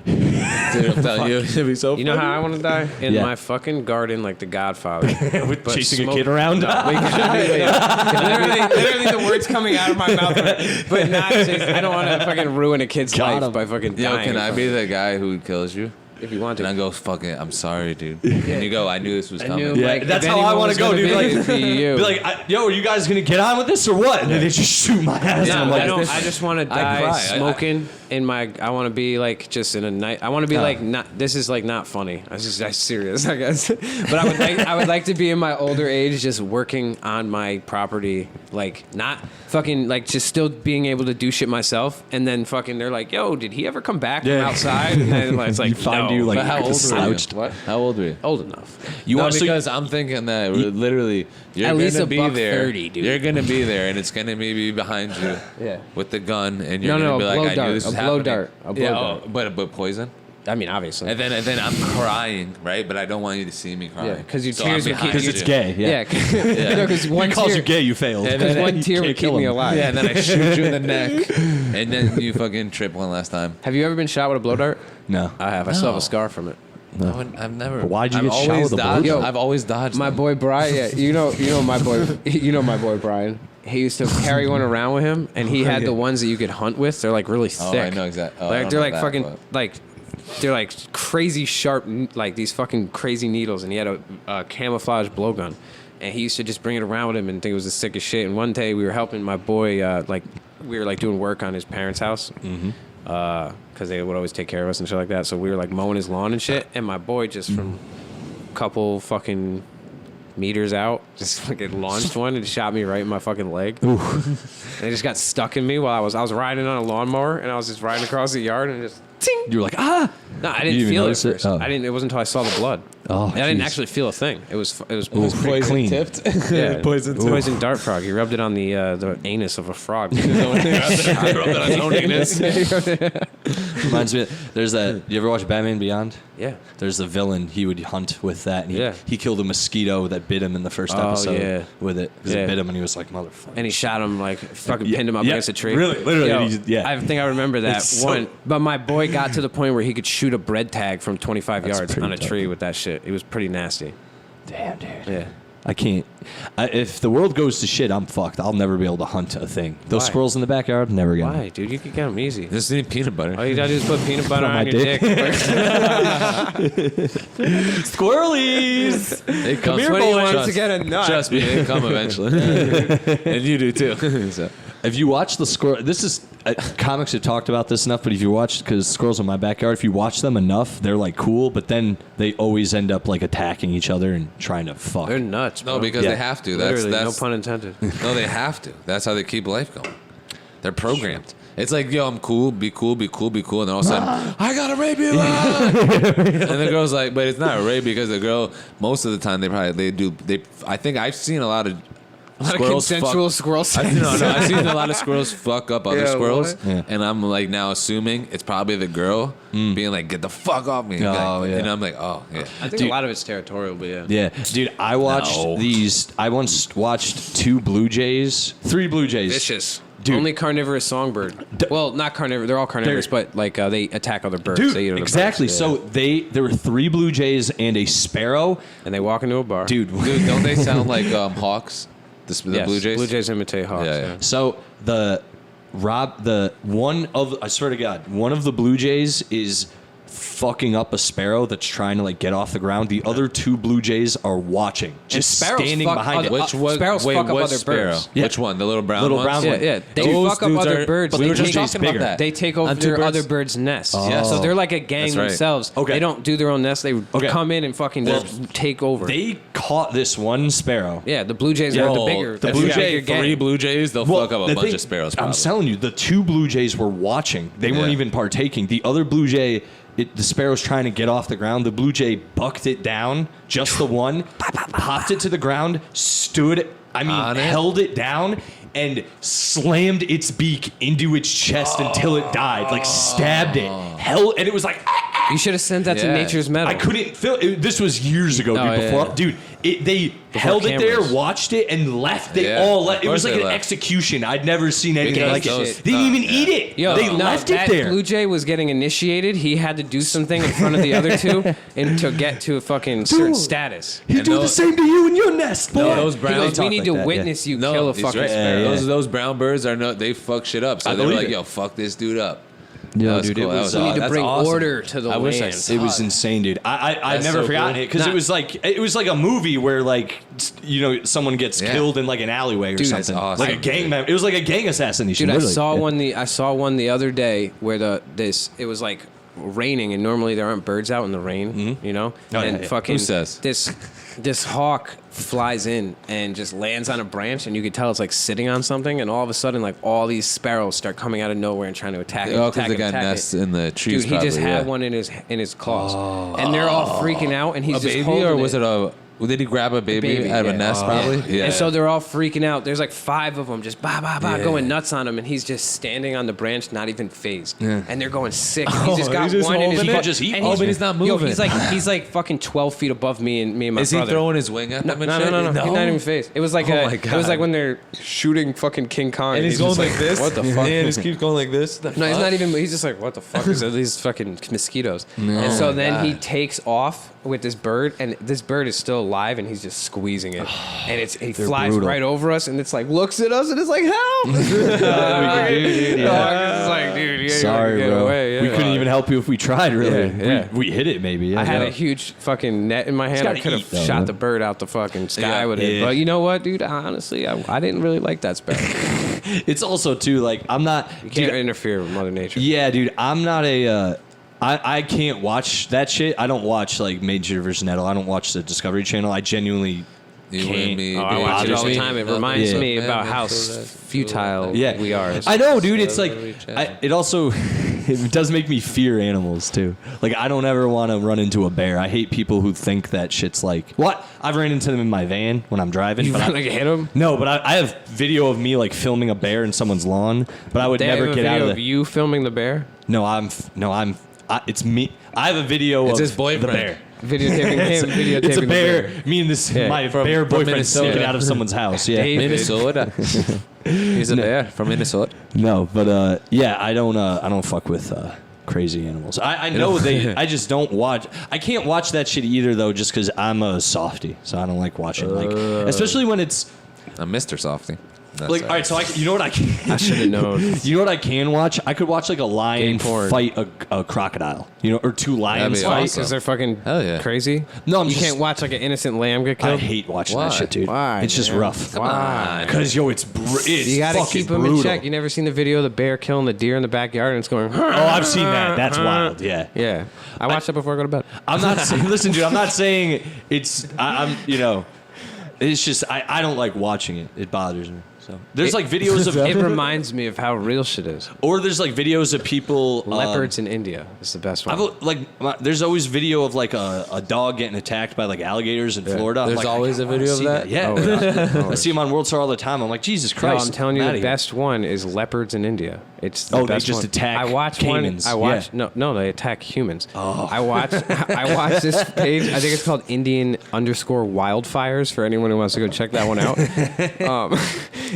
Dude, I'm telling you, it'd be so You know how I want to die? In Yeah. my fucking garden, like the Godfather. With But chasing smoke- a kid around. literally the words coming out of my mouth, but not just. I don't want to fucking ruin a kid's Got life him. by fucking Yo, dying. can I be the guy who kills you? If you want And I to. go, fuck it, I'm sorry, dude. And you go, I knew this was I coming. knew, Yeah, like, that's if how I anyone want was to go, gonna dude. be, Like, it'd be you. be like, yo, are you guys gonna get on with this or what? And then they just shoot my ass. No, and I'm I like, just want to I die cry. smoking in my. I want to be like just in a night. I want to be like not. This is like not funny. I'm serious, I guess. But I would like to be in my older age, just working on my property, like not fucking like just still being able to do shit myself. And then fucking they're like, yo, did he ever come back from Yeah. outside? And then it's like, You find no. you, like, But how old were slouched. you? What? How old were you? Old enough. you No, want because I'm thinking that literally you're At least gonna a be buck there. 30, dude. You're gonna be there, and it's gonna be behind you. Yeah. With the gun, and you're No, gonna no, be a like, blow I dart, knew this a was blow happening. dart, a blow Yeah, dart. but poison. I mean, obviously. And then I'm crying, right? But I don't want you to see me crying. Yeah, 'cause your So tears I'm would keep- behind because it's you. gay. Yeah. Yeah. Because one He calls tear, you gay, you failed. And because then one you tear can't would keep kill me him. alive. Yeah, and then I shoot you in the neck, and then you fucking trip one last time. Have you ever been shot with a blow dart? No. I have. I still have No. a scar from it. I've never. But why'd you I've get shot always with a blow dodged. dart? I've always dodged. My them. boy Brian, yeah, you know my boy Brian. He used to carry one around with him, and he had the ones that you could hunt with. They're like really thick. Oh, I know exactly. Oh, Like they're like fucking like they're like crazy sharp, like these fucking crazy needles. And he had a camouflage blowgun, and he used to just bring it around with him and think it was the sickest shit. And one day we were helping my boy, we were like doing work on his parents' house. Because they would always take care of us and shit like that. So we were like mowing his lawn and shit. And my boy just from a couple fucking meters out just fucking launched one and shot me right in my fucking leg. And it just got stuck in me while I was riding on a lawnmower, and I was just riding across the yard and just ting. You were like, ah. No, I didn't feel it at first. Oh. I didn't. It wasn't until I saw the blood. Oh, And I didn't jeez. actually feel a thing. It was pretty Poison clean. tipped. Yeah, Poison dart frog. He rubbed it on the anus of a frog. Reminds me, there's that. You ever watch Batman Beyond? Yeah. There's the villain. He would hunt with that. And he killed a mosquito that bit him in the first episode with it. Because it bit him, and he was like, motherfucker. And he shot him, like, fucking pinned him up against a tree. Really, literally. Yo, I think I remember that one. But my boy got to the point where he could shoot a bread tag from 25 yards on a tree with that shit. It was pretty nasty. Damn, dude. Yeah. I can't. If the world goes to shit, I'm fucked. I'll never be able to hunt a thing. Those Why? squirrels in the backyard, never again. Why, dude? You could get them easy. Just need peanut butter. All you gotta do is put peanut butter On my on your dick. Squirrelies! They come. Here, boy, wants to get a nut. Trust me, they come eventually. And you do too. So. If you watch the squirrel, this is comics have talked about this enough. But if you watch, because squirrels in my backyard, if you watch them enough, they're like cool. But then they always end up like attacking each other and trying to fuck. They're nuts, bro. No, because Yeah. they have to. Literally, That's no pun intended. No, they have to. That's how they keep life going. They're programmed. It's like, yo, I'm cool, be cool, be cool, be cool, and then all of a sudden, I gotta rape you. And the girl's like, but it's not a rape because the girl, most of the time, I think I've seen a lot of squirrels consensual squirrel sex. I've seen a lot of squirrels fuck up other Yeah, squirrels, what? Yeah. and I'm like now assuming it's probably the girl being like, get the fuck off me. Oh, Like, yeah. And I'm like, oh, yeah. I think a lot of it's territorial, but yeah. Yeah, dude, I watched No. these. I once watched three Blue Jays. Vicious. Dude. Only carnivorous songbird. Well, not carnivorous. They're all carnivorous, but like they attack other birds. Dude, They eat other exactly. birds. So there were 3 Blue Jays and a sparrow. And they walk into a bar. Dude, Dude, don't they sound like hawks? The Yes, Blue Jays? Blue Jays imitate hawks. Yeah. So I swear to God, one of the Blue Jays is fucking up a sparrow that's trying to like get off the ground. The other 2 Blue Jays are watching, just sparrows standing fuck behind other- it. Which one? Sparrows wait, fuck up what other sparrow? birds. Yeah. Which one? The little brown Little ones? brown Yeah, one. yeah. They Those fuck up dudes other are- birds. but They we were just take- talking about that. They take over On two their birds? other birds' nests. Oh. So they're like a gang That's right. themselves. Okay. They don't do their own nest. They Okay. come in and fucking just take over. They caught this one sparrow. Yeah, the Blue Jays are the bigger. the the Blue bigger Jay- gang. 3 Blue Jays, they'll fuck up a the bunch thing- of sparrows. I'm Probably. telling you, the 2 Blue Jays were watching. They weren't Yeah. even partaking. The other Blue Jay, the sparrow's trying to get off the ground. The Blue Jay bucked it down, just the one, popped it to the ground, held it down, and slammed its beak into its chest until it died. Like stabbed it, and it was like. You should have sent that to Yeah. Nature's Metal. I couldn't feel it. This was years ago, dude. Oh, yeah, before, yeah. dude, they held it there, cameras. watched it, and left. They Yeah, all of left. It was course like they an left. execution. I'd never seen anything Because like those- it. They didn't even eat it. Yo, They no, left it that there. Blue Jay was getting initiated. He had to do something in front of the other 2 and to get to a fucking certain status. He's And doing the those- same to you and your nest, boy. No, those He brown goes, we talk need like to that, witness you No, kill a he's fucking right. sparrow. Those brown birds they fuck shit up. So I they're believe like, it. yo, fuck this dude up. Yo, That was dude, cool. it That was, We need to that's bring awesome. order to the I wish I land. saw It was it. insane, dude. I've That's never so forgotten cool. it because it was like a movie where like someone gets Yeah. killed in like an alleyway or Dude, something. that's awesome. Like a gang member. It was like a gang assassination. Dude, literally. I saw one the other day where it was like raining, and normally there aren't birds out in the rain, you know? Oh, and yeah, yeah. fucking Who says? this hawk flies in and just lands on a branch, and you could tell it's like sitting on something, and all of a sudden like all these sparrows start coming out of nowhere and trying to attack it. Oh, attack because they it, got attack it. nests in the trees. Dude, he just probably, had yeah. one in his claws, and they're all freaking out, and he's A just baby, holding or was it a? Did he grab a baby, out of a yeah. nest? Probably. Yeah. And so they're all freaking out. There's like 5 of them just going nuts on him, and he's just standing on the branch, not even phased. Yeah. And they're going sick. And he's just got he's just one in his holding butt. it? Just eat and one. Oh, but he's not moving. He's like fucking 12 feet above me and my Is he brother. throwing his wing at them? No, and shit? no. He's not even phased. It was like Oh my it was like God. when they're shooting fucking King Kong, And he's just going like this. What the fuck? Yeah, and he keeps going like this. No, he's not even. He's just like, what the fuck is these fucking mosquitoes? And so then he takes off with this bird, and this bird is still alive, and he's just squeezing it, and he flies brutal. right over us, and it's like looks at us, and it's like help. It's like, dude, you Sorry, get bro. away. Yeah. We couldn't even help you if we tried. Really, Yeah. We hit it. Maybe. Yeah, I had yeah. a huge fucking net in my hand. I gotta could have eat, though, shot man. the bird out the fucking sky with it. Yeah. But you know what, dude? Honestly, I didn't really like that sparrow. It's also too like I'm not. You can't interfere with Mother Nature. Yeah, dude. I'm not a. I can't watch that shit. I don't watch like Major vs. Nettle. I don't watch the Discovery Channel. I genuinely You can't. and me. Oh, I dude. watch it all the Just time. It me. reminds Yeah. me about Man, how that's futile Yeah, we are. I know, dude. It's like Discovery Channel. it also it does make me fear animals too. Like I don't ever want to run into a bear. I hate people who think that shit's like what. I've ran into them in my van when I'm driving. You but I, like hit him? no, but I have video of me like filming a bear in someone's lawn. But I would They never have a get out video of of the. you filming the bear, It's me. I have a video It's of his boyfriend. the bear. videotaping him, videotaping It's a the bear. Me and this my From- bear from boyfriend Minnesota. sneaking out of someone's house. Yeah. David. Minnesota. He's a bear from Minnesota. No, but yeah, I don't fuck with crazy animals. I know they. I just don't watch. I can't watch that shit either though, just because I'm a softie, so I don't like watching like, especially when it's I'm Mr. Softy. That's like, all right. So you know what I can. I should have known. You know what I can watch? I could watch like a lion Gay porn. fight a crocodile. You know, or two lions be fight. awesome. Because they're fucking Hell yeah. crazy. No, I'm you just- can't watch like an innocent lamb get I killed. hate watching Why? that shit, dude. Why, It's just man? rough. Why? Because yo, it's You gotta fucking keep them brutal. in check. You never seen the video of the bear killing the deer in the backyard and it's going. Oh, I've seen that. That's wild. Yeah. Yeah, I watched that before I go to bed. I'm not saying. Listen, dude. I'm not saying it's. I'm. You know. It's just I don't like watching it. It bothers me. So there's like videos of It reminds me of how real shit is. or there's like videos of people Leopards in India is the best one. there's always video of like a dog getting attacked by like alligators in Florida. I'm There's like, always I a wanna video of see that? Yeah, Oh, I see them on World Star all the time. I'm like, Jesus No, Christ! I'm telling you, I'm the outta here. best one is leopards in India. It's the Oh, they best just one. attack I watched caimans. one. I watched Yeah. no, they attack humans. Oh. I watched this page. I think it's called Indian_wildfires for anyone who wants to go check that one out.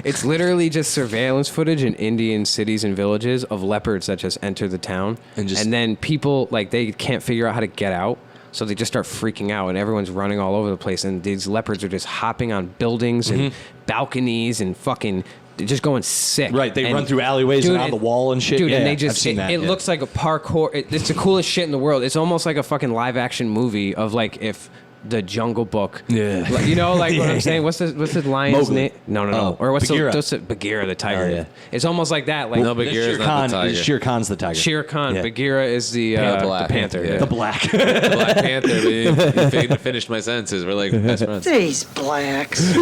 It's literally just surveillance footage in Indian cities and villages of leopards that just enter the town, And just- then people like they can't figure out how to get out. So they just start freaking out, and everyone's running all over the place. And these leopards are just hopping on buildings and balconies and fucking just going sick. Right, they And- run through alleyways and on the wall and shit. Dude, Yeah, and they I've just seen that, it yeah. looks like a parkour. It's the coolest shit in the world. It's almost like a fucking live action movie of like if the Jungle Book. Yeah. Like, you know, like what Yeah. I'm saying. What's the lion's Mowgli. name? No. Oh, Or what's Bagheera. the Bagheera the tiger? Oh, yeah. It's almost like that. Like No, Bagheera's Shere not Khan, the tiger. Shere Khan's the tiger. Shere Khan. Yeah. Bagheera is the Black panther. Panther, Yeah. The black. The Black Panther. He finished my sentences. We're like best friends. These blacks.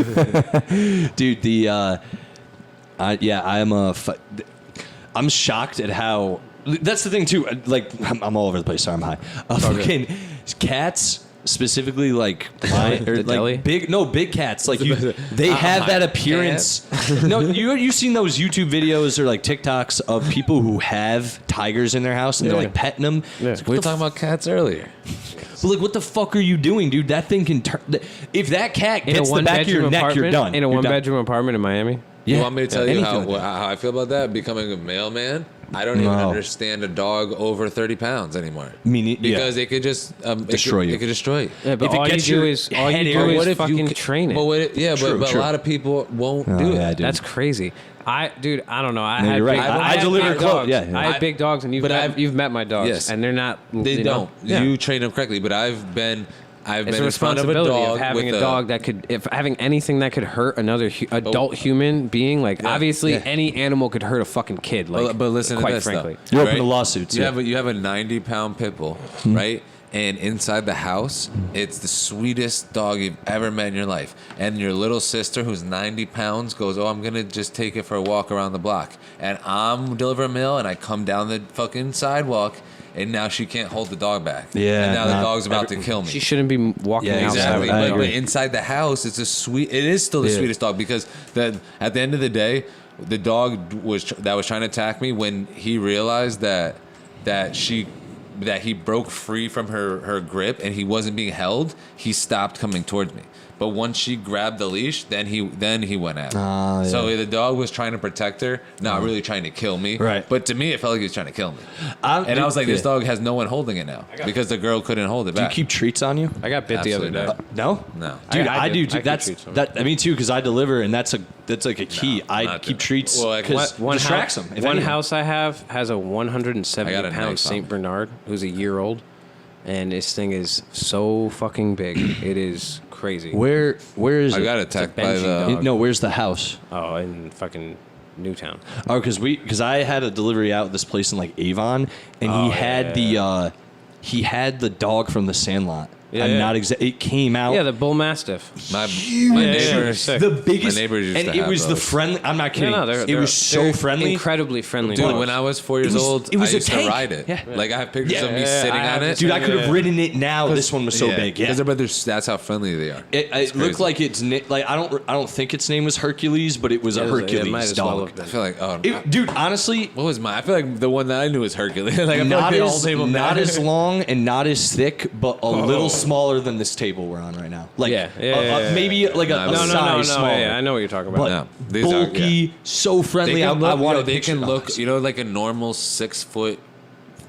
Dude, I'm shocked at how. That's the thing too. Like I'm all over the place. Sorry, I'm high. Fucking cats, specifically like lion, or The like deli? big cats. Like they have that appearance. No, you seen those YouTube videos or like TikToks of people who have tigers in their house and they're like petting them. Yeah. It's like, We were what the talking about cats earlier. but like, what the fuck are you doing, dude? That thing can turn. If that cat In a gets the back of your one-bedroom neck, you're apartment. done. In a You're done. one-bedroom apartment in Miami. Yeah. You want me to tell you Anything like that. how I feel about that? Becoming a mailman? I don't even No. understand a dog over 30 pounds anymore. Yeah. Because it could just Destroy you. It could destroy you. Yeah, but If it all gets you do your is head area- is you fucking could- train it. But what True, a true. lot of people won't Oh, do yeah, it. dude. That's crazy. I don't know. I No, had you're right. big, I had deliver big clothes. dogs. Yeah, yeah. I have big dogs, and But I've- you've met my dogs, Yes. and they're not. They you don't. know? Yeah. You train them correctly. But I've been It's a in front of a responsibility dog of having with a dog that could, if having anything that could hurt another adult human being. Like Yeah. obviously, Yeah. any animal could hurt a fucking kid. Like, but listen to quite this, frankly, though. You're open to lawsuits, You yeah. have a 90-pound pit bull, Hmm. right? And inside the house, it's the sweetest dog you've ever met in your life. And your little sister, who's 90 pounds, goes, "Oh, I'm gonna just take it for a walk around the block." And I'm delivering mail, and I come down the fucking sidewalk, and now she can't hold the dog back. Yeah, And now the nah. dog's about to kill me. she shouldn't be walking Yeah, outside. Exactly, with a I dog. but agree. inside the house, it is still the Yeah. sweetest dog because at the end of the day, the dog was trying to attack me when he realized that she that he broke free from her grip and he wasn't being held, he stopped coming towards me. But once she grabbed the leash, then he went at her. So the dog was trying to protect her, not really trying to kill me. Right. But to me, it felt like he was trying to kill me. I was like, this dog has no one holding it now because the girl couldn't hold it Do you back. keep treats on you? I got bit the other Absolutely day. not. No? No. Dude, I I do. do. I That's keep treats on that. I mean, too, because I deliver, and that's like a key. I not keep doing it. treats Well, like, because One distracts house, them. if one anything. house I have has a I got a 170 knife pound on Saint me. Bernard who's a year old, and this thing is so fucking big. It is crazy. Where is I it? got attacked by Benji the. dog. No, where's the house? Oh, in fucking Newtown. Oh, because I had a delivery out at this place in like Avon, and Oh, he had the dog from the Sandlot. Yeah, I'm yeah. not It came out. Yeah, the bull mastiff. My Yeah, neighbor. sick. The biggest. My neighbors used and to it have was the those. friendly. I'm not kidding. No, it was so they're friendly. incredibly friendly. Dude, dogs. when I was 4 years was- old, it was I a used to tank. ride it. Yeah. Like I have pictures of me Yeah, sitting I on have it. this- Dude, I could have Yeah. ridden it now. This one was so big. Yeah. Because that's how friendly they are. It looked crazy. like like I don't think its name was Hercules, but it was a Yeah, it Hercules might as well dog. have been. I feel like, oh, Dude, honestly, what was mine? I feel like the one that I knew was Hercules. Like I feel not like they all as named not that. as long and not as thick, but a little smaller than this table we're on right now. Like maybe like a No, size smaller. Yeah, I know what you're talking about. But No, these are- bulky, so friendly. They I can look, want to they can look, like a normal 6 foot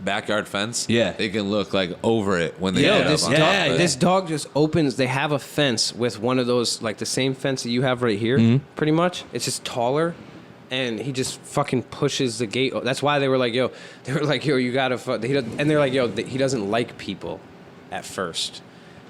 backyard fence. Yeah. They can look like over it when they Yo, get this up. dog, on top of it. this dog just opens. They have a fence with one of those, like the same fence that you have right here, Mm-hmm. pretty much. It's just taller, and he just fucking pushes the gate. That's why they were like, yo, you gotta. And they're like, yo, he doesn't like people at first.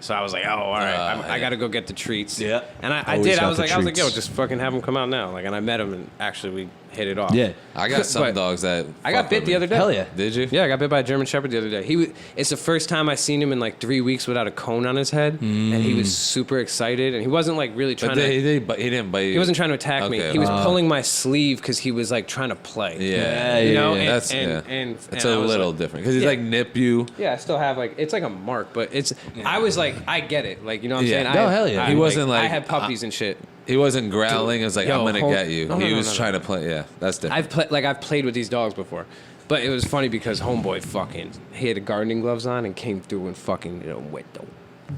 So I was like, oh, all right, I got to go get the treats. Yeah. And I Always did. got I was the like, yo, treats. just fucking have him come out now. Like, and I met him, and actually we hit it off. Yeah. I got some But dogs that I got fuck bit with the me. other day. Hell yeah. Did you? Yeah, I got bit by a German Shepherd the other day. It's the first time I seen him in like 3 weeks without a cone on his head, and he was super excited, and he wasn't like really trying But to. he didn't bite you. He wasn't trying to attack me. Okay. He was pulling my sleeve because he was like trying to play. Yeah, You know, yeah. and- That's and it's I a was little like- different because he's Yeah. like nip you. Yeah, I still have like it's like a mark, but it's. I was like, I get it, like you know what I'm Yeah. saying. No, I, hell yeah. He wasn't like- I had puppies and shit. He wasn't growling. It was like Yo, I'm gonna hold- get you. No, He no, was no. trying to play. Yeah, that's different. I've played with these dogs before, but it was funny because homeboy fucking he had gardening gloves on and came through and fucking wet the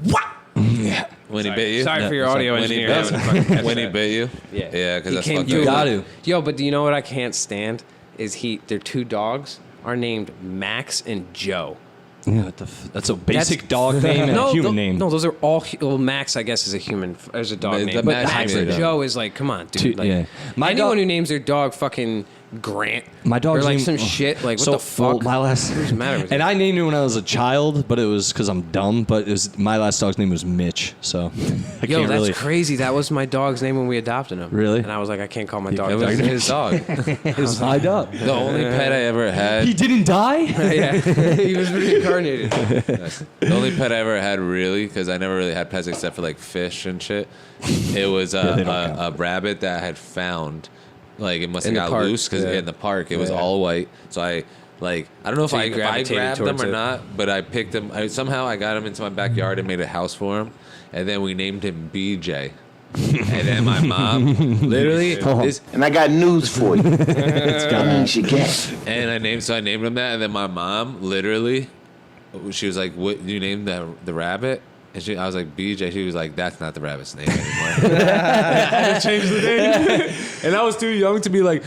what? Yeah. When he bit you. Sorry for your audio When he engineer. bit having to fucking catch when he that. bit you. Yeah, Yeah, because He that's came fucked through. up. Got to. Yo, but do you know what I can't stand? Is their two dogs are named Max and Joe. Yeah, that's a basic dog name and a human name. No, those are all. Well, Max, I guess, is a human, is a dog The name. But Max Max hybrid and dog. Joe is like, come on, dude. Like, yeah. My anyone dog- who names their dog fucking Grant, My dog's or like name- some shit, like what so, the fuck? well, my last, What's the matter with and you? I named it when I was a child, but it was because I'm dumb. But it was my last dog's name was Mitch, so I Yo, can't that's really. crazy. That was my dog's name when we adopted him. Really? And I was like, I can't call my dog. It was that. his dog. It was my dog. The only pet I ever had. He didn't die. Yeah, he was reincarnated. The only pet I ever had, really, because I never really had pets except for like fish and shit. It was they don't count. a rabbit that I had found. Like it must have In the got park, loose because yeah. in the park it was Yeah. all white. So I don't know if So I you grabbed them gravitated or towards it. not, but I picked him. Somehow I got him into my backyard and made a house for him, and then we named him BJ. And then my mom, literally, this, And I got news for you. That means you get. and I named him that, and then my mom, literally, she was like, "What you named the rabbit?" And I was like, BJ. She was like, "That's not the rabbit's name anymore." I had to change the name, and I was too young to be like,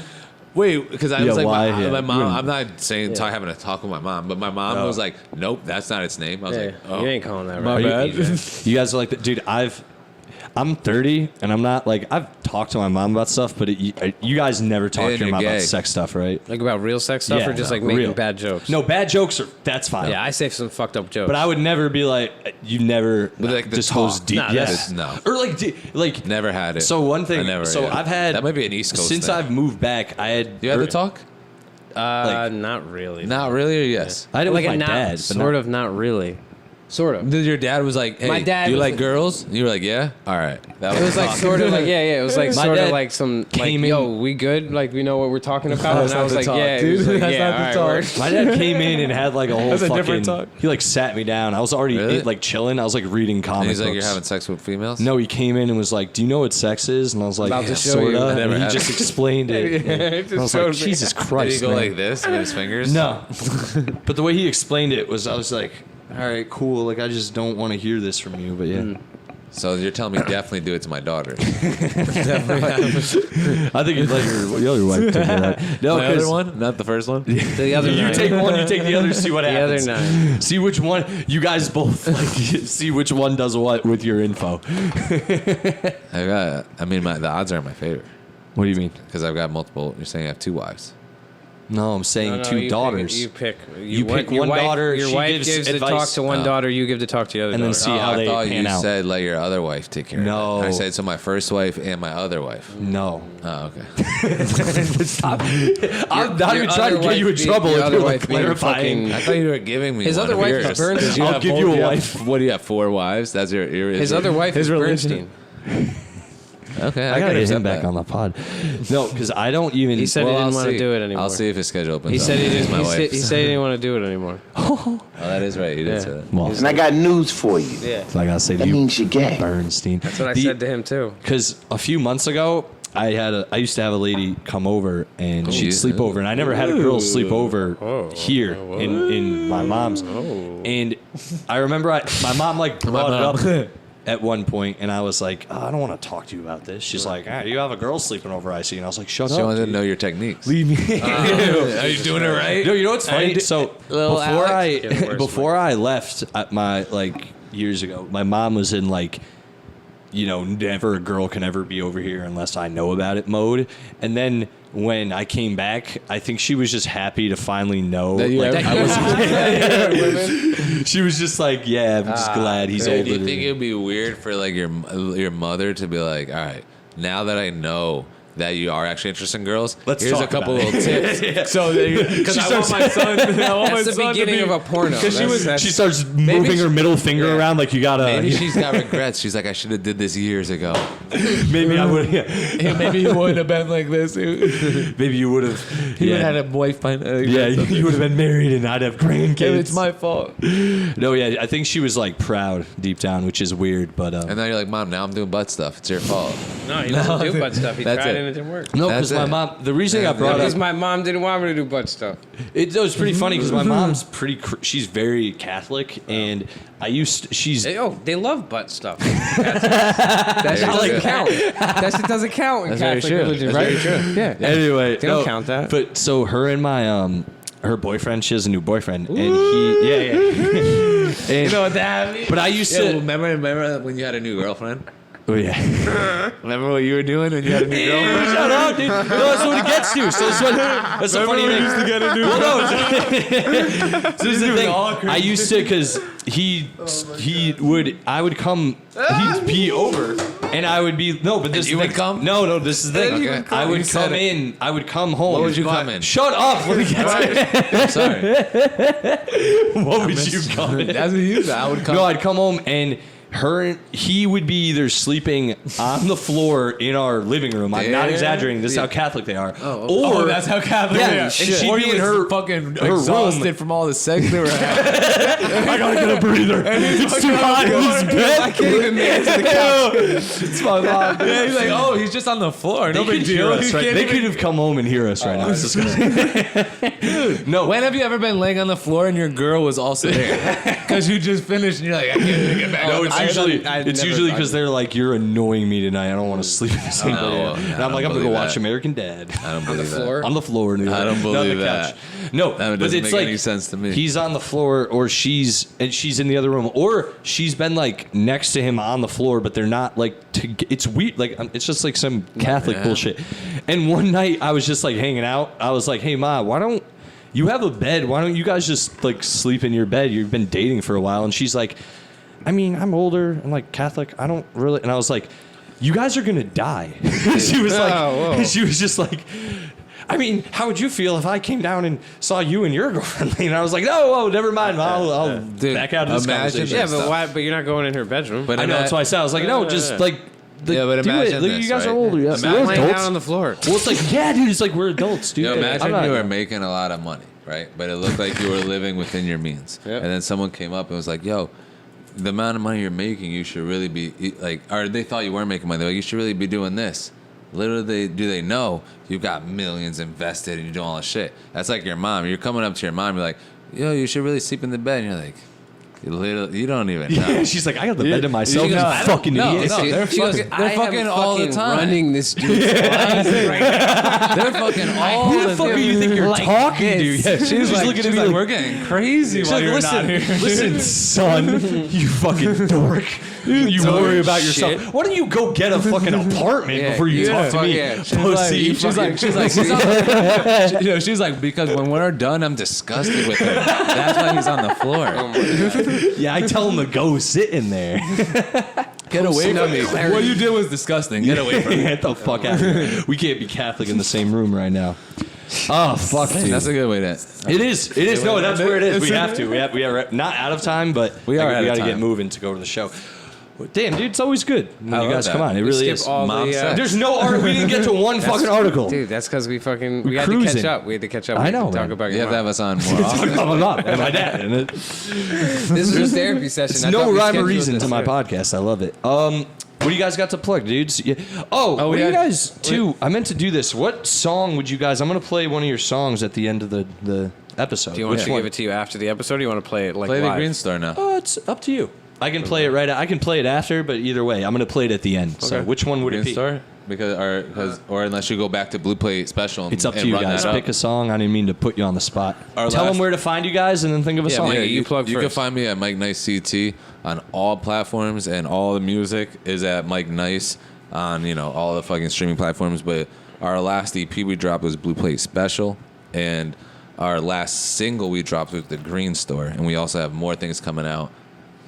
"Wait," because I Yeah, was like, why? my Yeah. mom. I'm not saying having a talk with my mom, but my mom was like, "Nope, that's not its name." I was Yeah, like, "Oh, you ain't calling that my right. bad." You guys are like, dude. I'm 30, and I'm not like I've talked to my mom about stuff, but you guys never talk to And your you're mom about gay. sex stuff, right? Like about real sex stuff, Yeah, or just no, like making real. bad jokes? No, bad jokes are that's fine. Yeah, I say some fucked up jokes. But I would never be like, you never But, like, the disclose talk. deep. Nah, Yes, no. or like Never had it. So one I thing. never, so yeah. I've had that might be an East Coast since thing. I've moved back. I had You had the talk? not really. Not really, or yes? I had it with like my a not, dad, but sort of not really. Sort of. Your dad was like, "Hey, My dad do you was like like- girls?" And you were like, "Yeah." All right. That It was like sort of like it was like My sort of dad like some like came in- yo, we good, like we know what we're talking about, That's and I not was the like talk, yeah, dude. he was like, That's yeah, not the all right, talk. My dad came in and had like a whole That's a fucking. different talk. He like sat me down. I was already Really? like chilling. I was like reading comic And he's like, books. "You're having sex with females?" No, he came in and was like, "Do you know what sex is?" And I was like, About to "Yeah, show you. sorta." I never And he had just it. explained it. Yeah, And he I just was like, showed me. Jesus Did Christ, he go man. like this with his fingers? No, but the way he explained it was, I was like, all right, cool. Like, I just don't want to hear this from you. But yeah, So you're telling me definitely do it to my daughter. I think you'd let your wife take that. No, My 'cause other one, not the first one. The other you nine. take one, you take the other. See what The other happens. 9. See which one you guys both like. See which one does what with your info. I mean, the odds are in my favor What do you mean? because I've got multiple. You're saying I have 2 wives. No, I'm saying No, no, two you daughters. Pick, You pick your one wife, daughter, Your she wife gives gives the talk advice. to one daughter. You give the talk to the other And then daughter. see how I they thought pan you out. said let your other wife take care No. of it. I said so my first wife and my other wife. No. Oh, okay. Stop. I'm not Your even trying to other get you in wife being- trouble your if other you're like wife being clarifying. I thought you were giving me His one other of wife yours. is Bernstein. I'll give you a wife. What do you have? 4 wives? That's your His other wife is religion. Bernstein. Okay, I gotta can get accept him back that. on the pod. No, because I don't even. He said he I'll didn't want to see. do it anymore. I'll see if his schedule opens. He up. said he He's didn't. my He wife. said he didn't want to do it anymore. Oh, that is right. You did say that. Well, And I got news for you. Yeah, so I gotta say to That you, means you're gay. Bernstein. that's what I said to him too. Because a few months ago, I used to have a lady come over and she'd Jeez. sleep over, and I never had a girl sleep over here in my mom's. And I remember my mom like brought it up at one point, and I was like, I don't want to talk to you about this. She's like, you have a girl sleeping over, I see. And I was like, shut She up. wanted to dude. know your techniques. Leave me. Are you doing it right? No, you know what's funny? So Little before Alex. Getting worse, before I left my like years ago, my mom was in like, never a girl can ever be over here unless I know about it mode. And then when I came back, I think she was just happy to finally know. That you like, ever- I was. She was just like, yeah, I'm just glad he's Do older. you than think me. it would be weird for like your mother to be like, all right, now that I know that you are actually interested in girls, Let's here's a talk couple about little it." tips. So because I want my son. I want my That's the son to beginning be, of a porno. She starts moving her middle finger around like you gotta. Maybe she's got regrets. She's like, I should have did this years ago. maybe I would. Yeah. maybe he wouldn't have been like this. Maybe you would have. He would have had a wife by now. Yeah, you would have been married and I'd have grandkids. It's my fault. No, yeah, I think she was like proud deep down, which is weird, but And now you're like, Mom, now I'm doing butt stuff. It's your fault. No, he doesn't do butt stuff. He That's tried it. and it didn't work. no, because That's my it. mom. The reason I got brought Because up, my mom didn't want me to do butt stuff. it was pretty funny because my mom's she's very Catholic, and she's They love butt stuff. That shit doesn't count. That shit doesn't count in That's very Catholic true. religion, That's right? very true. Yeah. anyway. They don't count that. But so her and my her boyfriend, she has a new boyfriend, and he and, You know what that means? but I used Yeah, to. remember when you had a new girlfriend? Oh yeah. Remember what you were doing when you had a new girlfriend? Shut up, dude. No, that's what it gets to. So that's the funny thing. used to get a new Well, no, so this is the thing. all crazy. I used to, because I would come, he'd pee over, and I would be, no, but this is you the would thing. come? No, this is the thing. Okay. I You would said come it. in, I would come home. What would you come in? Shut up. Let me get to it. I'm sorry. What would you come in? That's what you said. I would come. No, I'd come home and he would be either sleeping on the floor in our living room. I'm not Yeah. exaggerating. This is how Catholic they are. Oh, that's how Catholic Yeah, they are. and she'd Or be he in was her- fucking her exhausted room. from all the sex they were having. I gotta get a breather. It's too hot in this bed. I can't even make it to the couch. It's my mom. Yeah, he's like, oh, he's just on the floor. No They big could hear deal. us He right. can't They even- could have come home and hear us right now. It's disgusting. No, When have you ever been laying on the floor and your girl was also there? Because you just finished and you're like, I can't even get back. no, up. it's I've usually done- I've it's never usually done because they're like, you're annoying me tonight. I don't want to sleep in the same No, bed. I And I'm don't like, I'm gonna go believe watch that. American Dad I don't On the believe that. floor? on the floor. I don't not on the believe couch. that. No, That but doesn't it's make like any sense to me. He's on the floor, or she's in the other room, or she's been like next to him on the floor, but they're not like. It's weird. Like it's just like some Catholic Yeah. bullshit. And one night I was just like hanging out. I was like, hey Ma, why don't you have a bed? Why don't you guys just like sleep in your bed? You've been dating for a while. And she's like, I mean, I'm older. I'm like Catholic. I don't really. And I was like, you guys are gonna die. She was like, whoa. she was just like, I mean, how would you feel if I came down and saw you and your girlfriend? And I was like, no, never mind. I'll back out of this imagine conversation. Yeah, but why? But you're not going in her bedroom. But I know, that's why I said, I was like, no, just like, but do imagine it. Look, this, you guys right? are older. Yeah. Imagine We're laying adults. down on the floor. Well, it's like, yeah, dude, it's like we're adults, dude. Yo, imagine I'm not- you were making a lot of money, right? But it looked like you were living within your means. Yep. And then someone came up and was like, yo, the amount of money you're making, you should really be like, or they thought you weren't making money. They're like, you should really be doing this. Little do they know you've got millions invested and you're doing all this shit. That's like your mom. You're coming up to your mom, you're like, yo, you should really sleep in the bed. And you're like, you don't even know. Yeah, she's like, I got the bed to myself. She goes, You "I don't fucking know." idiot. No, they're She goes, fucking, I they're am fucking all the time. running this dude's life right now. They're fucking all Who the the fuck time. do you think you're Like talking to? this. Yeah, She's like, looking at me like, like, we're getting crazy she's while like, you're not here. listen, son, you fucking dork. You worry about yourself. shit. Why don't you go get a fucking apartment Yeah, before you talk to me? yeah. Pussy. She's like, she's like, because when we're done, I'm disgusted with him. That's why he's on the floor. Yeah, I tell him to go sit in there. Get away from me. clarity. What you did was disgusting. Get away from me. Get the fuck out of here. We can't be Catholic in the same room right now. Oh, fuck, dude. That's a good way to. It is. It is. No, that's where it is. We have to. We are not out of time, but We are out we of got to get time. moving to go to the show. Damn, dude, it's always good when I you love guys that. come on. It We really skip is. all Mom the. sex. There's no art. We didn't get to one fucking article. Dude, that's because we fucking we had cruising. to catch up. We had to catch up. I We had know, to talk man. about You your have to have mom. us on more often. I'm not. And my dad. And This is a therapy session. it's I no thought we rhyme or scheduled reason this to my early. podcast. I love it. What do you guys got to plug, dudes? Yeah. Oh, what do you guys too? I meant to do this. What song would you guys? I'm gonna play one of your songs at the end of the episode. Do you want Which me to one? give it to you after the episode, or you want to play it like Play the live? Green Star now. Oh, it's up to you. I can play it right. I can play it after, but either way, I'm gonna play it at the end. So Okay. which one would Green it be? Star? Or unless you go back to Blue Plate Special. And, It's up to and you run guys. that up. Pick a song. I didn't mean to put you on the spot. Our Tell them last- where to find you guys, and then think of a Yeah, song. Mike, Yeah, you plug you can first. find me at Mike Nice CT on all platforms, and all the music is at Mike Nice on all the fucking streaming platforms. But our last EP we dropped was Blue Plate Special, and our last single we dropped was The Green Store, and we also have more things coming out.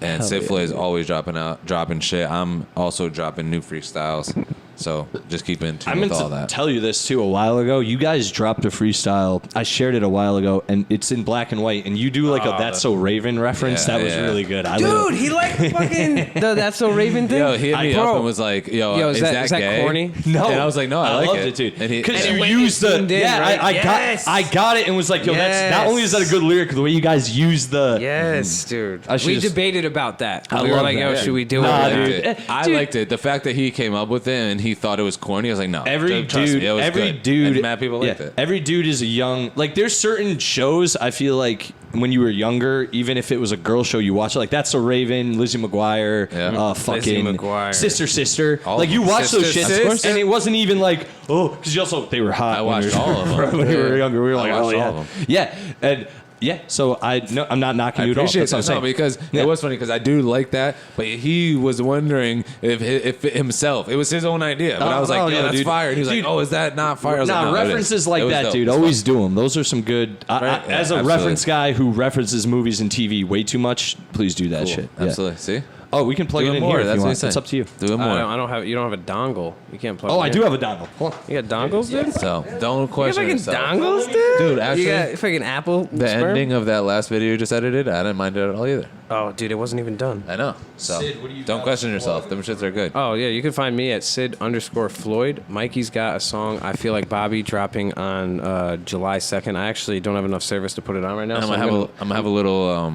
And Hell Sid yeah, Floyd is always dropping shit. I'm also dropping new freestyles, so just keep in I tune meant with all to that. tell you this too a while ago. You guys dropped a freestyle. I shared it a while ago, and it's in black and white. And you do like a "That's So Raven" reference. Yeah, that was yeah. really good. Dude, he liked fucking the That's So Raven thing. Yo, he hit me Bro, up and was like, Yo, is that gay? corny? No, And I was like, no, I like loved it. it, dude. And he- Because and you when you used the tuned in, right? I got it and was like, yo, that's not only is that a good lyric, the way you guys use the Yes, dude. I should We just- debated about that. I We were love like, that. yo, Yeah. should we do Nah, it? or not? dude. I Dude. liked it. The fact that he came up with it and he thought it was corny, I was like, no. Every trust dude, me, it was every good. dude, And mad people liked it. Every dude is a young. Like, there's certain shows I feel like when you were younger, even if it was a girl show, you watch it. Like That's So Raven, Lizzie McGuire, Yeah. fucking McGuire. Sister. All Like of you them. watch those Sister, shits, Sis. and it wasn't even like because you also they were hot. I when we watched were- all of them. when we were younger. We were like, I oh watched yeah, all of them. yeah, and yeah. So I'm not knocking I you at all. appreciate That's what I'm that. saying. No, because Yeah. it was funny because I do like that, but he was wondering if himself, it was his own idea. But I was like, Oh, yo, yeah, that's dude. fire. And he was Dude. like, oh, is that not fire? I was like, Nah, no, it is. references It like was that, dope. dude. It's Always fun. do them. Those are some good. Right? Yeah, As a absolutely. reference guy who references movies and TV way too much, please do that Cool. shit. Yeah. Absolutely. See? Oh, we can plug Do it it in more. here if That's you what want. he's saying. It's up to you. Do it more. I don't have. You don't have a dongle. You can't plug. Oh, it I in. do have a dongle. Hold on. You got dongles, dude. So don't You question fucking yourself. dongles, dude. Dude, actually, you got fucking Apple. the sperm? ending of that last video you just edited, I didn't mind it at all either. Oh, dude, it wasn't even done. I know. So Sid, what do you don't got question to yourself. Them shits are good. Oh yeah, you can find me at Sid_Floyd. Mikey's got a song I Feel Like Bobby dropping on July 2nd. I actually don't have enough service to put it on right now. And so I'm gonna have a little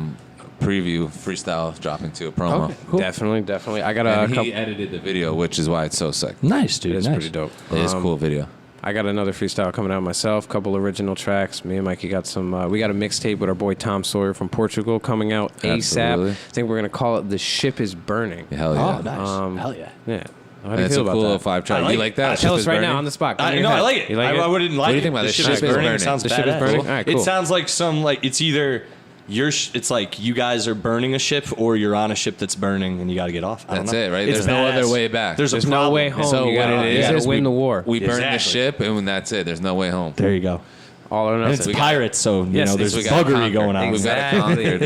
preview freestyle dropping to a promo. Okay, cool. Definitely. I got And a couple. he edited the video, which is why it's so sick. Nice, dude. It is nice. pretty dope. It is a cool video. I got another freestyle coming out myself. Couple original tracks. Me and Mikey got some. We got a mixtape with our boy Tom Sawyer from Portugal coming out Absolutely. ASAP. I think we're gonna call it "The Ship Is Burning." Hell yeah. Oh, nice. Hell yeah. Yeah. How do And you it's a feel cool about little that? 5 track. I like You it. like that? Tell Ship us is right burning? now on the spot. Go I, in your no, I head. like it. You like it? I wouldn't lie. do you think about The this? Ship Ship is is burning. burning. It sounds The Ship is badass. burning? All right, It cool. sounds like some like it's either it's like you guys are burning a ship or you're on a ship that's burning and you got to get off. I don't That's know. it, right? It's There's no badass. other way back. There's There's a no problem. way home. So you what gotta, it you is gotta is win the war. We burn the Exactly. ship, and that's it. There's no way home. There you go. All or And nothing. it's we got- pirates, so you know there's we gotta buggery conquer. going on. We've gotta conquer, dude.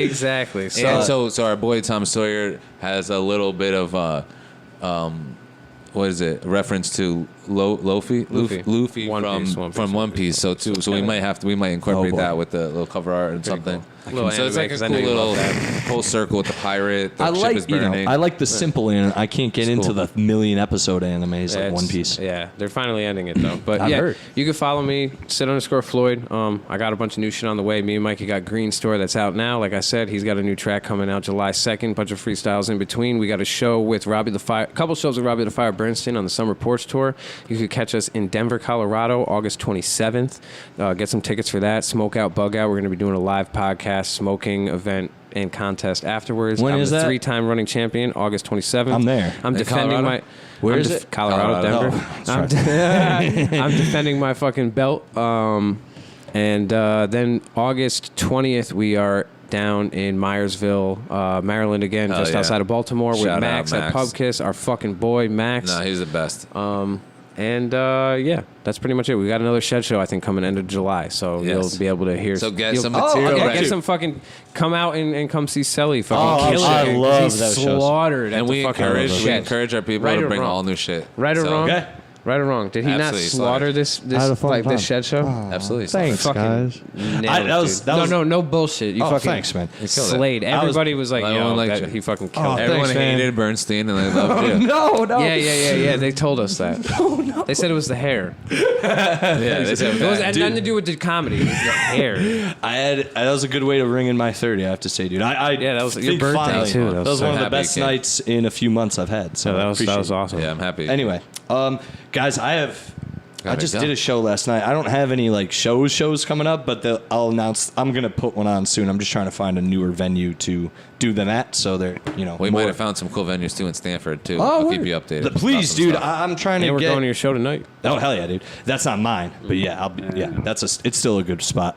Exactly. So our boy Tom Sawyer has a little bit of what is it? Reference to Luffy One from One Piece. So too. So we might incorporate boy. that with the little cover art and something. Little So it's like a anime, 'cause I cool know you little love that. full circle with the pirate. The I ship like is burning. I like the simple anime. I can't get into the million episode animes like One Piece. Yeah, they're finally ending it though. But I've yeah, heard. you can follow me, Sid_Floyd. I got a bunch of new shit on the way. Me and Mikey got Green Store that's out now. Like I said, he's got a new track coming out July 2nd. Bunch of freestyles in between. We got a show with Robbie the Fire, a couple shows with Robbie the Fire Bernstein on the Summer Porch Tour. You could catch us in Denver, Colorado, August 27th. Get some tickets for that. Smoke Out, Bug Out. We're going to be doing a live podcast, smoking event and contest afterwards. When I'm is the that? 3-time running champion, August 27th. I'm there. I'm In defending Colorado? Where is it? Colorado, Colorado. Denver. Oh, that's right. I'm defending my fucking belt. And then August 20th, we are down in Myersville, Maryland again, Hell just yeah. outside of Baltimore with Shout out, Max at Max. Pubkiss, our fucking boy Max. No, he's the best. Yeah, that's pretty much it. We got another Shed show, I think, coming end of July, so Yes. you'll be able to hear. So get you'll- some material yeah, ready. get some fucking. Come out and come see Selly fucking Oh, kill I it. love He's those shows. slaughtered at And the we fucking encourage Shed. our people Right to or bring wrong? all new shit. Right or So- wrong? Okay. Right or wrong? Did he Absolutely not slaughter this I had a fun like time. this Shed show? Absolutely. Thanks, Fucking guys. nailed That it, was- dude. that was- no bullshit. You Oh, fucking thanks, man. killed it. slayed. Everybody was like, Everyone yo, liked that, you. he fucking killed it. Everyone Thanks, man. hated Bernstein and they loved you. No. Yeah. They told us that. No. They said it was the hair. Yeah, they said It had nothing to do with the comedy. It was the hair. That was a good way to ring in my 30, I have to say, dude. Yeah, that was your think birthday, finally, too. That That was was one so of the happy, best kid. nights in a few months I've had. So that was appreciate it. awesome. Yeah, I'm happy. Anyway, guys, I Gotta just go. did a show last night. I don't have any like shows coming up, but I'll announce. I'm gonna put one on soon. I'm just trying to find a newer venue to do them at, so they're We more- might have found some cool venues too in Stanford too. Oh, I'll word. keep you updated. Please, Awesome dude. stuff. I'm trying And to we're get. going to your show tonight. Oh hell yeah, dude! That's not mine, but yeah, it's still a good spot.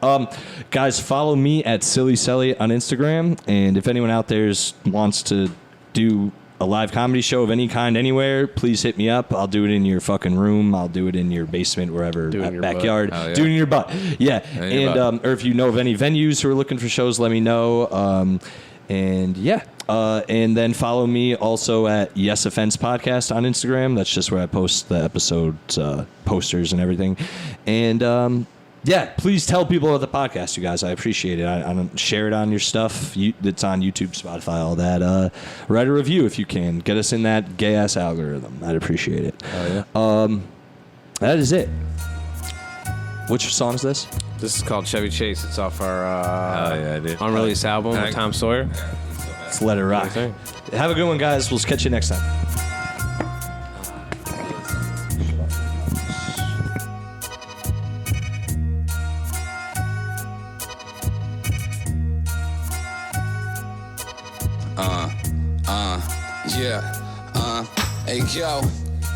Guys, follow me at Silly Selly on Instagram, and if anyone out there wants to do a live comedy show of any kind anywhere, please hit me up. I'll do it in your fucking room. I'll do it in your basement, wherever, Do it in your backyard. butt. Oh, yeah. Do it in your butt. Yeah, In your and butt. or if you know of any venues who are looking for shows, let me know. And yeah. And then follow me also at Yes Offense Podcast on Instagram. That's just where I post the episodes, posters and everything. And yeah, please tell people about the podcast, you guys. I appreciate it. I share it on your stuff. It's on YouTube, Spotify, all that. Write a review if you can. Get us in that gay ass algorithm. I'd appreciate it. Oh, yeah. That is it. Which song is this? This is called Chevy Chase. It's off our yeah, dude. unreleased album with Tom Sawyer. Let's let it rock. What do you Have a good one, guys. We'll catch you next time. Hey yo,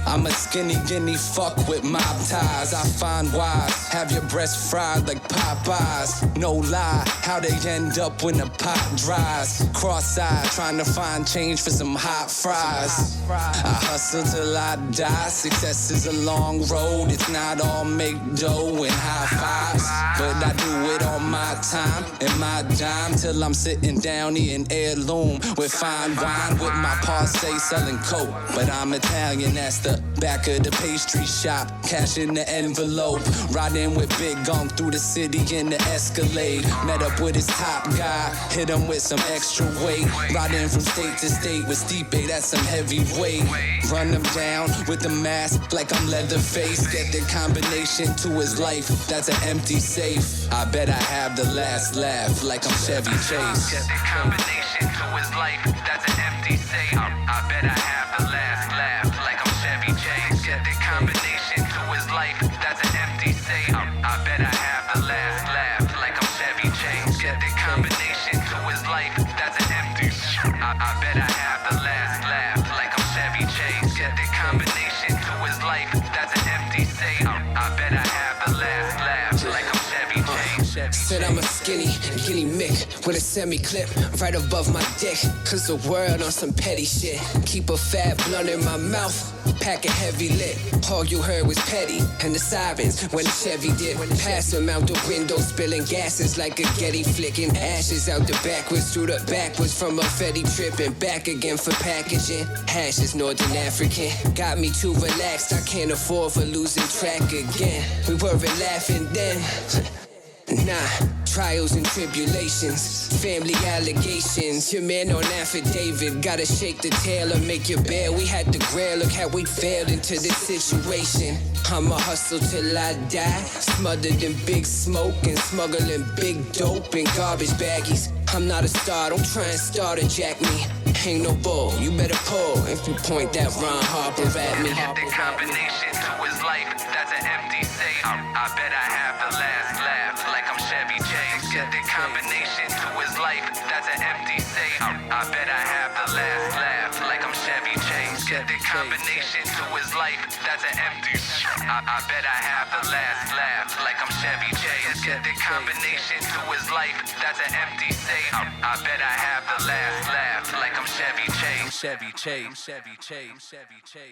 I'm a skinny guinea fuck with mob ties. I find wise, have your breast fried like Popeyes. No lie, how they end up when the pot dries. Cross-eyed, trying to find change for some hot fries. I hustle till I die. Success is a long road. It's not all make dough and high fives, but I do it on my time and my dime till I'm sitting down eating heirloom with fine wine with my parsay selling coke. But I'm Italian, that's the back of the pastry shop. Cash in the envelope. Riding with Big Gum through the city in the Escalade. Met up with his top guy, hit him with some extra weight. Riding from state to state with Stipe, that's some heavyweight. Run him down with the mask like I'm Leatherface. Get the combination to his life, that's an empty safe. I bet I have the last laugh like I'm Chevy Chase. Get the combination to his life, that's an empty safe. I bet I have the last laugh like I'm Chevy Chase. Get the combination to his life, that's an empty safe. I bet I have the last laugh like I'm Chevy Chase. Get the combination to his life, that's an empty safe. I bet I have the last laugh like I'm Chevy Chase. Get the combination to his life, that's an empty safe. I bet I have the last laugh like I'm Chevy Chase. Said I'm a skinny Mick with a semi-clip right above my dick. Cause the world on some petty shit. Keep a fat blunt in my mouth, pack a heavy lit. All you heard was petty and the sirens when the Chevy did pass him out the window, spilling gases like a Getty, flicking ashes out the backwards through the backwards from a Fetty trip and back again for packaging. Hashes, Northern African, got me too relaxed. I can't afford for losing track again. We weren't laughing then. Nah, trials and tribulations, family allegations. Your man on affidavit, gotta shake the tail or make your bail. We had the grail, look how we failed into this situation. I'ma hustle till I die, smothered in big smoke and smuggling big dope in garbage baggies. I'm not a star, don't try and start a jack me. Ain't no bull, you better pull if you point that Ron Harper at me. Get the combination to his life, that's an empty safe. I bet I have the last laugh, like I'm Chevy Chase. Get the combination to his life, that's an empty safe. I bet I have the last laugh, like I'm Chevy Chase. Get the combination to his life, that's an empty safe. I bet I have the last laugh, like I'm Chevy Chase. Get the combination to his life, that's an empty safe. I bet I have the last laugh, like I'm Chevy Chase. Chevy Chase. Chevy Chase. Chevy Chase.